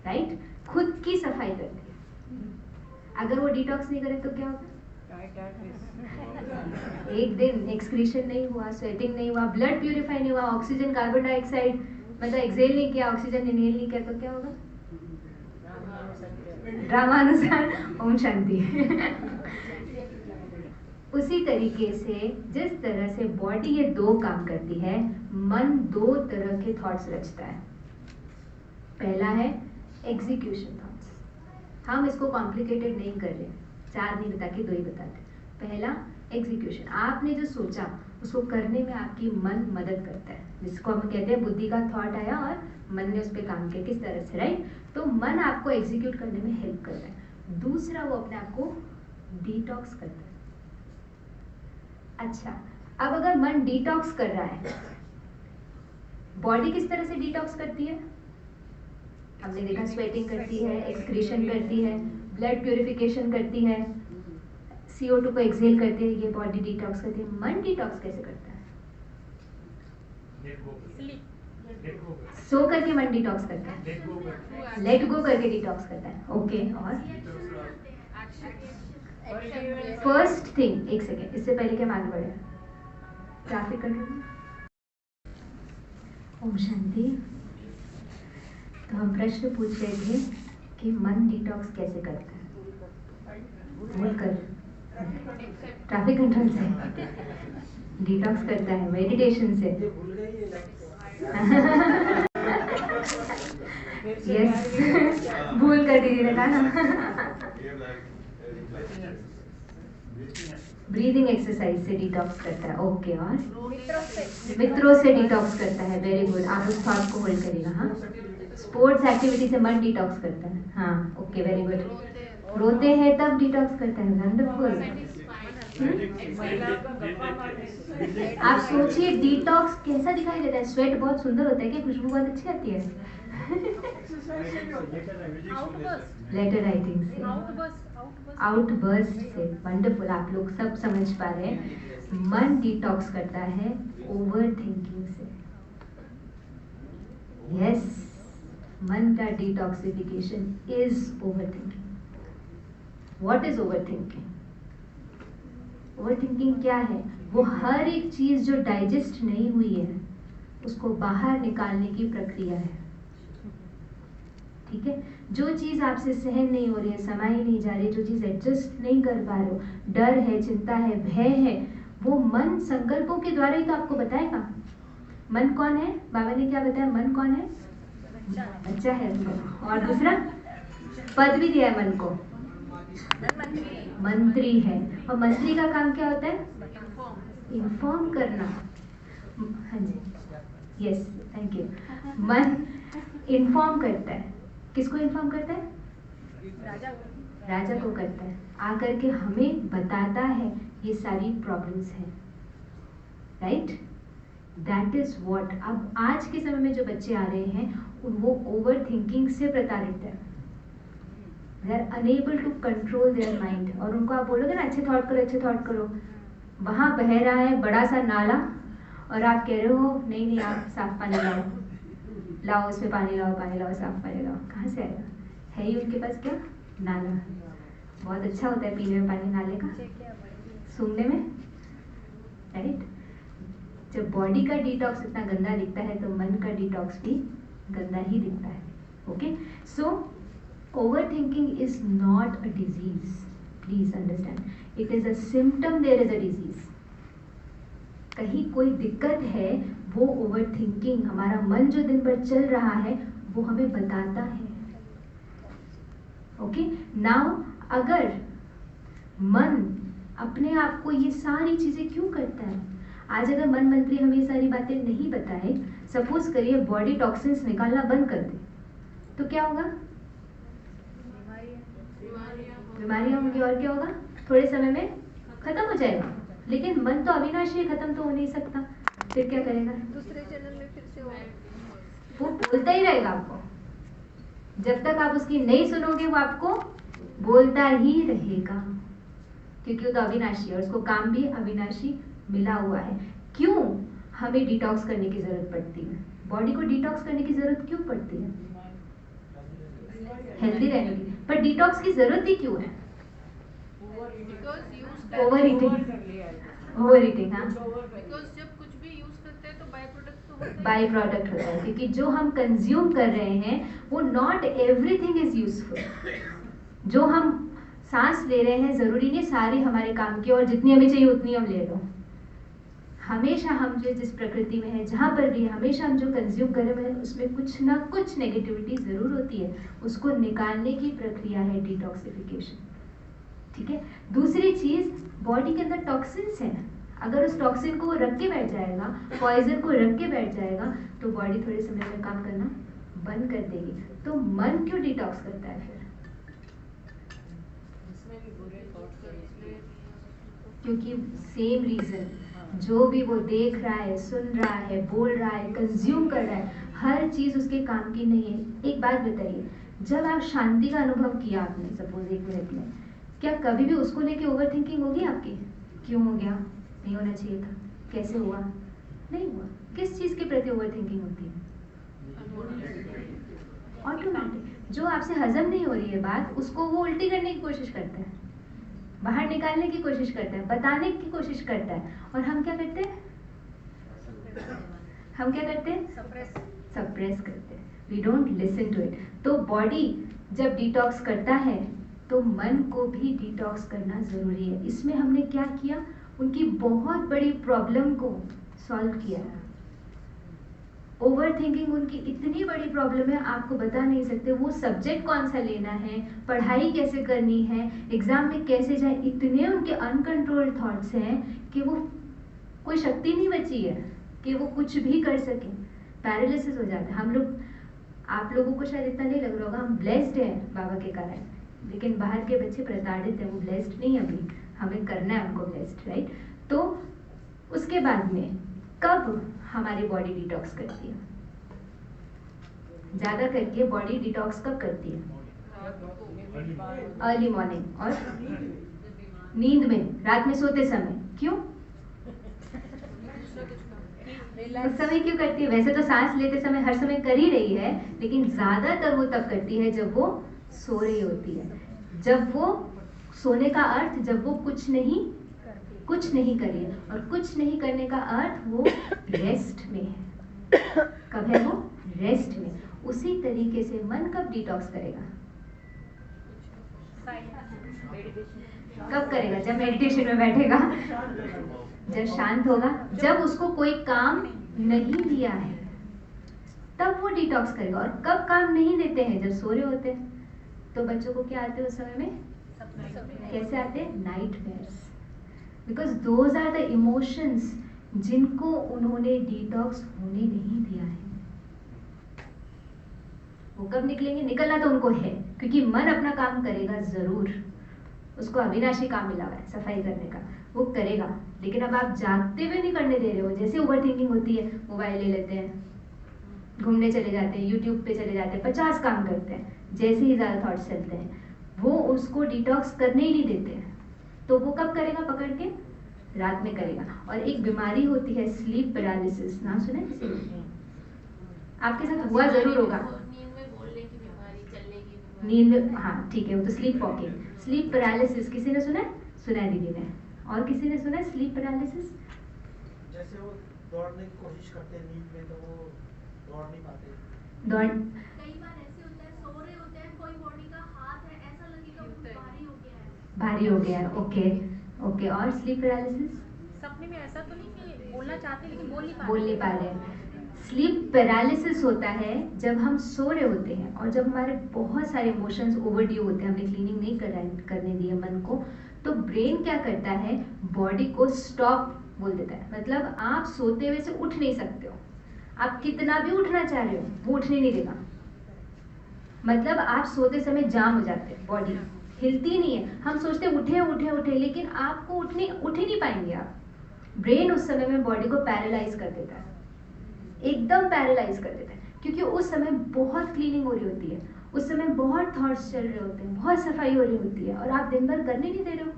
Speaker 2: राइट। खुद की सफाई करती है। अगर वो डिटॉक्स नहीं करे तो क्या होगा? एक दिन एक्सक्रीशन नहीं हुआ, स्वेटिंग नहीं हुआ, ब्लड प्यूरिफाई नहीं हुआ, ऑक्सीजन कार्बन डाइऑक्साइड मतलब एक्सेल नहीं किया, ऑक्सीजन इनहेल नहीं किया, तो क्या होगा? ड्रामानुसार ओम शांति। उसी तरीके से जिस तरह से बॉडी ये 2 काम करती है, मन 2 तरह के थॉट्स रचता है। पहला है एग्जीक्यूशन थॉट्स, हम इसको कॉम्प्लिकेटेड नहीं कर रहे, 4 नहीं बता के 2 ही बताते। पहला एग्जीक्यूशन, आपने जो सोचा उसको करने में आपकी मन मदद करता है, जिसको हम कहते हैं बुद्धि का थॉट आया और मन ने उस पर काम किया, किस तरह से, राइट। तो मन आपको एग्जीक्यूट करने में हेल्प कर रहा है। दूसरा, वो अपने आप को डिटॉक्स करता है। अच्छा, अब अगर मन डिटॉक्स कर रहा है, बॉडी किस तरह से डिटॉक्स करती है? हमने देखा स्वेटिंग करती है, एक्सक्रीशन करती है। ब्लड प्यूरिफिकेशन करती है, CO2 को एक्सेल करती है, ये बॉडी डिटॉक्स करती है। मन डिटॉक्स कैसे करता है? सो करके मन डिटॉक्स करता है, लेट गो करके डिटॉक्स करता है। ओके, और फर्स्ट थिंग, एक सेकेंड, इससे पहले क्या आगे बढ़े, ट्रैफिक कंट्रोल। ओम शांति। तो हम प्रश्न पूछ रहे थे कि मन डिटॉक्स कैसे करता है? बोलकर ट्रैफिक कंट्रोल से डिटॉक्स करता है, मेडिटेशन से। यस, भूल कर दीदी ने कहा ना। ब्रीदिंग एक्सरसाइज से डिटॉक्स करता है। ओके, और मित्रों से डिटॉक्स करता है। वेरी गुड, आप उस थॉट को होल्ड करिएगा। हाँ, स्पोर्ट्स एक्टिविटी से मन डिटॉक्स करता है। हाँ, ओके, वेरी गुड। रोते हैं तब डिटॉक्स करता है। वंडरफुल। आप सोचिए डिटॉक्स कैसा दिखाई देता है। स्वेट बहुत सुंदर होता है, कि खुशबू बहुत अच्छी आती है। लेटर राइटिंग से, आउटबर्स्ट से। वंडरफुल, आप लोग सब समझ पा रहे हैं। मन डिटॉक्स करता है ओवर थिंकिंग से। यस, मन का detoxification is over thinking. What is over thinking? Over thinking क्या है? वो हर एक चीज जो डाइजेस्ट नहीं हुई है उसको बाहर निकालने की प्रक्रिया है। ठीक है, जो चीज आपसे सहन नहीं हो रही है, समाई नहीं जा रही, जो चीज एडजस्ट नहीं कर पा रहे हो, डर है, चिंता है, भय है, वो मन संकल्पों के द्वारा ही तो आपको बताएगा। मन कौन है? बाबा ने क्या बताया? मन कौन है? बच्चा है। और दूसरा पद भी दिया है मन को, मंत्री है। और मंत्री का काम क्या होता है? इन्फॉर्म करना। हाँ जी, यस, थैंक यू। मन इन्फॉर्म करता है। किसको इन्फॉर्म करता है? राजा को करता है। आकर के हमें बताता है ये सारी प्रॉब्लम्स हैं। Right, that is what. अब आज के समय में जो बच्चे आ रहे हैं वो ओवर थिंकिंग से प्रताड़ित है। They are unable to control their mind. और उनको आप बोलोगे ना अच्छे थॉट करो, अच्छे थॉट करो, वहां बह रहा है बड़ा सा नाला और आप कह रहे हो नहीं नहीं आप साफ पानी लाओ, लाओ उसमें पानी लाओ, पानी लाओ, साफ पानी लाओ। कहाँ से आएगा? है ही उनके पास क्या? नाला। बहुत अच्छा होता है पीने में पानी नाले का, सूंघने में। राइट, जब बॉडी का डिटॉक्स इतना गंदा दिखता है तो मन का डिटॉक्स भी गंदा ही दिखता है। Okay, so overthinking is not a disease, please understand, it is a symptom, there is a disease. कहीं कोई दिक्कत है, वो ओवरथिंकिंग, हमारा मन जो दिन भर चल रहा है वो हमें बताता है। ओके, नाउ अगर मन अपने आप को ये सारी चीजें क्यों करता है? आज अगर मन मंत्री हमें ये सारी बातें नहीं बताए, सपोज करिए बॉडी टॉक्सिन्स निकालना बंद कर दे, तो क्या होगा? बीमारियां होंगी। और क्या होगा? थोड़े समय में खत्म हो जाएगा। लेकिन मन तो अविनाशी है, खत्म तो हो नहीं सकता। फिर क्या करेगा?
Speaker 3: दूसरे चैनल में फिर से
Speaker 2: वो बोलता ही रहेगा आपको। जब तक आप उसकी नहीं सुनोगे वो आपको बोलता ही रहेगा, क्योंकि वो तो अविनाशी है और उसको काम भी अविनाशी मिला हुआ है। क्यों हमें डिटॉक्स करने की जरूरत पड़ती है? बॉडी को डिटॉक्स करने की जरूरत क्यों पड़ती है? हेल्दी रहने की। पर डिटॉक्स की जरूरत ही क्यों है? Over eating. ओवर ईटिंग, हाँ,
Speaker 3: बिकॉज जब कुछ भी यूज करते हैं तो बाय प्रोडक्ट तो होता है।
Speaker 2: बाई प्रोडक्ट होता है, क्योंकि जो हम कंज्यूम कर रहे हैं वो नॉट एवरीथिंग इज यूजफुल। जो हम सांस ले रहे हैं जरूरी नहीं सारी हमारे काम की, और जितनी हमें चाहिए उतनी हम ले लो। हमेशा हम जो जिस प्रकृति में है, जहाँ पर भी हमेशा हम जो कंज्यूम कर रहे हैं उसमें कुछ ना कुछ नेगेटिविटी जरूर होती है। उसको निकालने की प्रक्रिया है डिटॉक्सिफिकेशन। ठीक है, दूसरी चीज, बॉडी के अंदर टॉक्सिन्स हैं। अगर उस टॉक्सिन को वो रख के बैठ जाएगा, पॉइजन को रख के बैठ जाएगा, तो बॉडी थोड़े समय में काम करना बंद कर देगी। तो मन क्यों डिटॉक्स करता है फिर? क्योंकि सेम रीजन, जो भी वो देख रहा है, सुन रहा है, बोल रहा है, कंज्यूम कर रहा है, हर चीज उसके काम की नहीं है। एक बात बताइए, जब आप शांति का अनुभव किया आपने सपोज 1 मिनट में, क्या कभी भी उसको लेके ओवर थिंकिंग होगी आपकी? क्यों हो गया, नहीं होना चाहिए था, कैसे हुआ, नहीं हुआ। किस चीज़ के प्रति ओवर थिंकिंग होती है? ऑटोमेटिक। जो आपसे हजम नहीं हो रही है बात, उसको वो उल्टी करने की कोशिश करता है, बाहर निकालने की कोशिश करता है, बताने की कोशिश करता है, और हम क्या करते हैं? हम क्या करते हैं? सप्रेस करते हैं। We don't listen to it. तो बॉडी जब डिटॉक्स करता है तो मन को भी डिटॉक्स करना जरूरी है। इसमें हमने क्या किया, उनकी बहुत बड़ी प्रॉब्लम को सॉल्व किया है। ओवर थिंकिंग उनकी इतनी बड़ी प्रॉब्लम है, आपको बता नहीं सकते। वो सब्जेक्ट कौन सा लेना है, पढ़ाई कैसे करनी है, एग्जाम में कैसे जाए, इतने उनके अनकंट्रोल्ड थॉट्स हैं कि वो कोई शक्ति नहीं बची है कि वो कुछ भी कर सकें। पैरालिसिस हो जाता है। हम लोग, आप लोगों को शायद इतना नहीं लग रहा होगा, हम ब्लेस्ड हैं बाबा के कारण, लेकिन बाहर के बच्चे प्रताड़ित हैं, वो ब्लेस्ड नहीं है। अभी हमें करना है उनको ब्लेस्ड, राइट? तो उसके बाद में कब हमारी बॉडी डिटॉक्स करती है? ज्यादा करके बॉडी डिटॉक्स कब करती है? अर्ली मॉर्निंग और नींद में, रात में सोते समय। क्यों उस समय क्यों करती है? वैसे तो सांस लेते समय हर समय कर ही रही है, लेकिन ज्यादातर वो तब करती है जब वो सो रही होती है। जब वो सोने का अर्थ, जब वो कुछ नहीं कर रही है, और कुछ नहीं करने का अर्थ वो रेस्ट में है। कब है वो? रेस्ट में। उसी तरीके से मन कब डिटॉक्स करेगा? कब करेगा? जब मेडिटेशन में बैठेगा, जब शांत होगा, जब उसको कोई काम नहीं दिया है, तब वो डिटॉक्स करेगा। और कब काम नहीं देते हैं? जब सो रहे होते हैं। तो बच्चों को क्या आते हैं उस समय में? कैसे आते हैं? Nightmares. Because those are the emotions जिनको उन्होंने डिटॉक्स होने नहीं दिया है। वो कब निकलेंगे? निकलना तो उनको है, क्योंकि मन अपना काम करेगा जरूर। उसको अविनाशी काम मिला हुआ है सफाई करने का, वो करेगा। लेकिन अब आप जागते हुए नहीं करने दे रहे हो। जैसे ओवर थिंकिंग होती है, मोबाइल ले लेते हैं, घूमने चले जाते हैं, यूट्यूब पे चले जाते हैं, 50 काम करते हैं, जैसे ही ज़्यादा थॉट्स चलते हैं, वो उसको डिटॉक्स करने ही नहीं देते हैं। तो वो कब करेगा? पकड़ के रात में करेगा। और एक बीमारी होती है स्लीप पैरालिसिस, नाम सुना है किसी ने? आपके साथ हुआ जरूर होगा। नींद में, हाँ ठीक है, वो तो स्लीप वॉकिंग। स्लीप पैरालिसिस किसी ने सुना है? सुना है दीदी ने। और किसी ने सुना है स्लीप पैरालिसिस?
Speaker 8: जैसे वो दौड़ने की कोशिश करते हैं नींद में, तो वो दौड़ नहीं पाते।
Speaker 9: कई बार ऐसे होता है, सो रहे होते हैं, कोई बॉडी का हाथ है, ऐसा लगेगा वो भारी हो गया है।
Speaker 2: भारी हो गया है, ओके ओके। और स्लीप पैरालिसिस?
Speaker 5: सपने में ऐसा तो नहीं कि बोलना चाहते लेकिन
Speaker 2: बोल नहीं पा रहे। स्लीप पैरालिसिस होता है जब हम सो रहे होते हैं और जब हमारे बहुत सारे इमोशंस ओवरड्यू होते हैं, हमने क्लीनिंग नहीं करने दी है मन को, तो ब्रेन क्या करता है? बॉडी को स्टॉप बोल देता है। मतलब आप सोते हुए से उठ नहीं सकते हो, आप कितना भी उठना चाह रहे हो वो उठने नहीं देगा। मतलब आप सोते समय जाम हो जाते हैं, बॉडी हिलती नहीं है। हम सोचते उठे उठे उठे, लेकिन आपको उठ ही नहीं पाएंगे आप। ब्रेन उस समय में बॉडी को पैरालाइज कर देता है, एकदम पैरालाइज कर देता है, क्योंकि उस समय बहुत क्लीनिंग हो रही होती है, उस समय बहुत थॉट्स चल रहे होते हैं, बहुत सफाई हो रही होती है, और आप दिन भर करने नहीं दे रहे हो।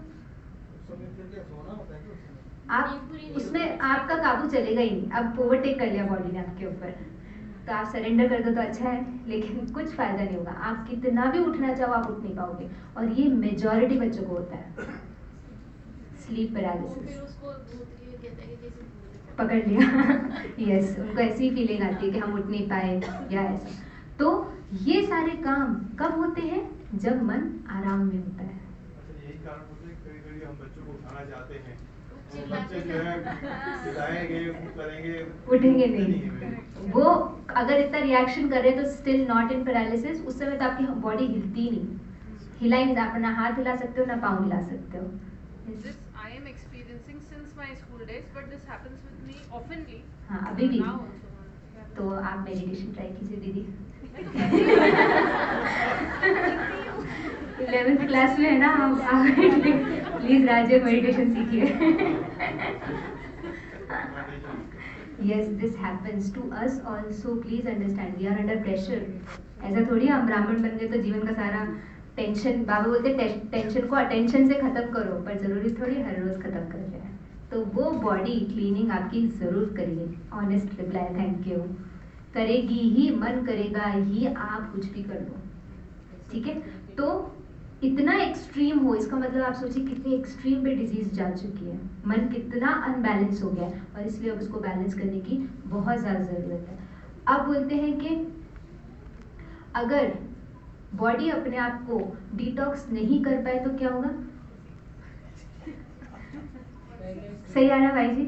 Speaker 2: आप उसमें आपका काबू चलेगा ही नहीं। अब ओवरटेक कर लिया बॉडी ने आपके ऊपर, तो आप सरेंडर कर दो तो अच्छा है, लेकिन कुछ फायदा नहीं होगा। आप कितना भी उठना चाहो आप उठ नहीं पाओगे, और ये मेजॉरिटी बच्चों को होता है स्लीप पैरालिसिस। पकड़ लिया यस, उनको ऐसी ही फीलिंग आती है कि हम उठ नहीं पाए या ऐसा। तो ये सारे काम कब होते हैं? जब मन आराम में होता है।
Speaker 10: यही कारण होता है कभी-कभी हम बच्चों को उठाना चाहते हैं, बच्चे जो है चिल्लाएंगे, करेंगे,
Speaker 2: उठेंगे नहीं। वो अगर इतना रिएक्शन कर रहे हैं तो स्टिल नॉट इन पैरालिसिस। उस समय तो आपकी बॉडी हिलती ही नहीं, हिला ही नहीं, आप ना हाथ हिला सकते हो ना पाँव हिला सकते हो।
Speaker 3: This I am experiencing since my school days, but this happens with me oftenly.
Speaker 2: हाँ अभी भी।
Speaker 3: Now also.
Speaker 2: तो आप मेडिटेशन ट्राई कीजिए दीदी। 11th क्लास में है ना आप प्लीज राजे मेडिटेशन सीखिए। Yes, this happens to us also. Please understand, we are under pressure. ऐसा थोड़ी हम ब्राह्मण बन गए तो जीवन का सारा टेंशन, बाबा बोलते टेंशन को अटेंशन से खत्म करो, पर जरूरी थोड़ी हर रोज खत्म कर रहे हैं। तो वो बॉडी क्लीनिंग आपकी जरूर करिए। Honest reply, thank you. करेगी ही, मन करेगा ही, आप कुछ भी कर लो, ठीक है। तो इतना एक्सट्रीम हो, इसका मतलब आप सोचिए कितनी एक्सट्रीम पे डिजीज जा चुकी है, मन कितना अनबैलेंस हो गया है, और इसलिए अब उसको बैलेंस करने की बहुत ज़्यादा ज़रूरत है। अब बोलते हैं कि अगर बॉडी अपने आप को डिटॉक्स नहीं कर पाए तो क्या होगा? सही आ रहा भाई जी?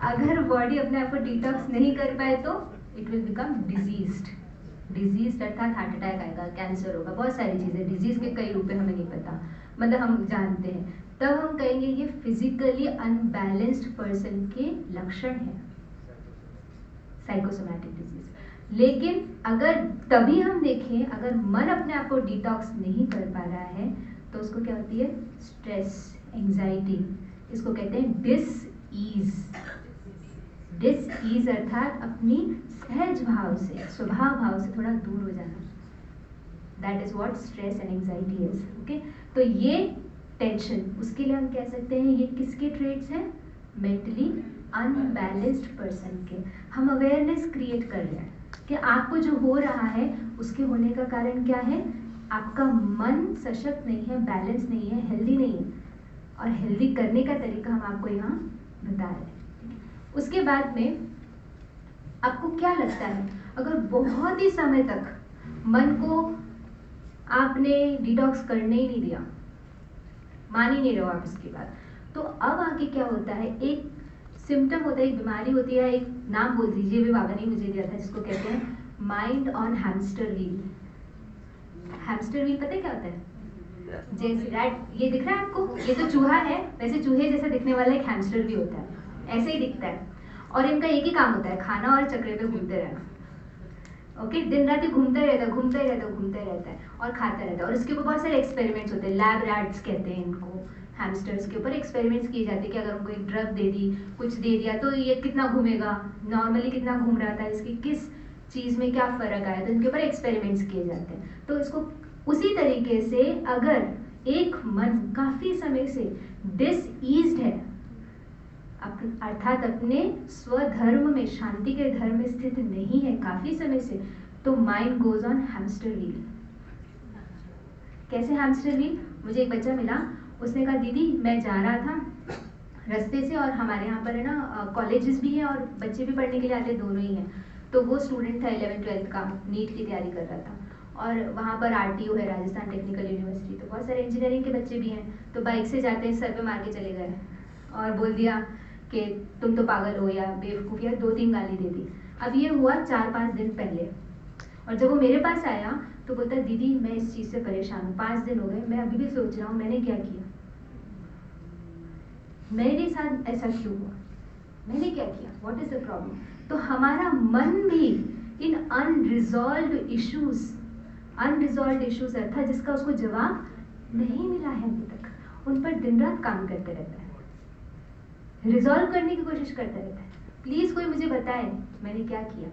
Speaker 2: अगर बॉडी अपने आप को डिटॉक्स नहीं कर पाए तो इट विल बिकम डिजीज अर्थात हार्ट अटैक आएगा, कैंसर होगा, बहुत सारी चीजें। डिजीज के कई रूप हमें नहीं पता, मतलब हम जानते हैं, तब हम कहेंगे ये फिजिकली अनबैलेंस्ड पर्सन के लक्षण है, साइकोसोमैटिक डिजीज। लेकिन अगर तभी हम देखें, अगर मन अपने आप को डिटॉक्स नहीं कर पा रहा है तो उसको क्या होती है? स्ट्रेस, एंजाइटी, इसको कहते हैं डिसईज अर्थात अपनी सहज भाव से, स्वभाव भाव से थोड़ा दूर हो जाना। That is what stress and anxiety is. Okay, तो ये टेंशन, उसके लिए हम कह सकते हैं ये किसके ट्रेट्स हैं? मेंटली अनबैलेंस्ड पर्सन के। हम अवेयरनेस क्रिएट कर रहे हैं कि आपको जो हो रहा है उसके होने का कारण क्या है? आपका मन सशक्त नहीं है, बैलेंस नहीं है, हेल्दी नहीं है, और हेल्दी करने का तरीका हम आपको यहाँ बता रहे हैं। उसके बाद में आपको क्या लगता है, अगर बहुत ही समय तक मन को आपने डिटॉक्स करने ही नहीं दिया, मान ही नहीं रहे हो आप इसकी बात, तो अब आगे क्या होता है? एक सिम्टम होता है, एक बीमारी होती है, एक नाम बोल दीजिए, भी बाबा ने मुझे दिया था, जिसको कहते हैं mind on hamster wheel. Hamster wheel पता है क्या होता है? जैसे रैट, ये दिख रहा है आपको? ये तो चूहा है, वैसे चूहे जैसा दिखने वाला एक हैमस्टर भी होता है, ऐसे ही दिखता है, और इनका एक ही काम होता है, खाना और चक्रे पे घूमते रहना। ओके, दिन रात घूमता रहता है और खाता रहता है, और उसके ऊपर बहुत सारे एक्सपेरिमेंट्स होते हैं, लैब रैट्स कहते हैं इनको। हैमस्टर्स के ऊपर एक्सपेरिमेंट्स किए जाते हैं कि अगर उनको एक ड्रग दे दी, कुछ दे दिया, तो ये कितना घूमेगा, नॉर्मली कितना घूम रहा था, इसकी किस चीज़ में क्या फ़र्क आया, तो इनके ऊपर एक्सपेरिमेंट्स किए जाते हैं। तो इसको उसी तरीके से अगर एक मन काफ़ी समय से डिसईज्ड है, अर्थात अपने स्वधर्म में, शांति के धर्म में स्थित नहीं है काफ़ी समय से, तो mind goes on hamster wheel. कैसे हैमस्टर व्हील? मुझे एक बच्चा मिला, उसने कहा दीदी मैं जा रहा था रास्ते से, और हमारे यहाँ पर है ना कॉलेजेस भी हैं और बच्चे भी पढ़ने के लिए आते, दोनों ही हैं। तो वो स्टूडेंट था 11th-12th का, नीट की तैयारी कर रहा था, और वहाँ पर RTU है, राजस्थान टेक्निकल यूनिवर्सिटी, तो बहुत सारे इंजीनियरिंग के बच्चे भी हैं। तो बाइक से जाते हैं, सर पे मार के चले गए और बोल दिया कि तुम तो पागल हो या बेवकूफ़, या 2-3 गाली दे दी। अब ये हुआ 4-5 दिन पहले, और जब वो मेरे पास आया तो बोलता दीदी मैं इस चीज़ से परेशान हूँ, 5 दिन हो गए, मैं अभी भी सोच रहा हूँ मैंने क्या किया, मेरे साथ ऐसा क्यों हुआ, मैंने क्या किया, व्हाट इज द प्रॉब्लम। तो हमारा मन भी इन अनरिजॉल्व्ड इश्यूज अर्थात जिसका उसको जवाब नहीं मिला है अभी तक, उन पर दिन रात काम करते रहता है, रिजॉल्व करने की कोशिश करता रहता है। प्लीज कोई मुझे बताए मैंने क्या किया।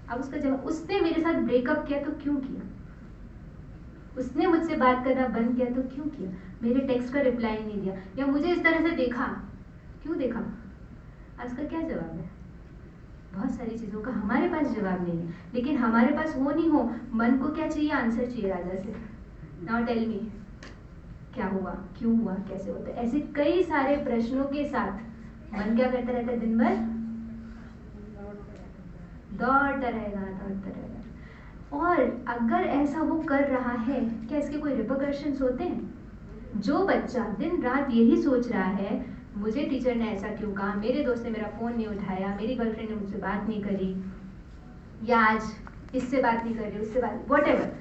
Speaker 2: अब उसका जवाब, उसने मेरे साथ ब्रेकअप किया तो क्यों किया, उसने मुझसे बात करना बंद किया तो क्यों किया, मेरे टेक्स्ट का रिप्लाई नहीं दिया, या मुझे इस तरह से देखा क्यों देखा। आज का क्या जवाब है? बहुत सारी चीज़ों का हमारे पास जवाब नहीं है, लेकिन हमारे पास वो नहीं हो, मन को क्या चाहिए, आंसर चाहिए राजा से। नाउ टेल मी क्या हुआ, क्यों हुआ, कैसे होता है। ऐसे कई सारे प्रश्नों के साथ मन क्या करता रहता है, दिन भर दौड़ता रहेगा। और अगर ऐसा वो कर रहा है, क्या इसके कोई रिपरकशंस होते हैं? जो बच्चा दिन रात यही सोच रहा है, मुझे टीचर ने ऐसा क्यों कहा, मेरे दोस्त ने मेरा फ़ोन नहीं उठाया, मेरी गर्लफ्रेंड ने मुझसे बात नहीं करी, या आज इससे बात नहीं कर रही, उससे बात, व्हाटएवर,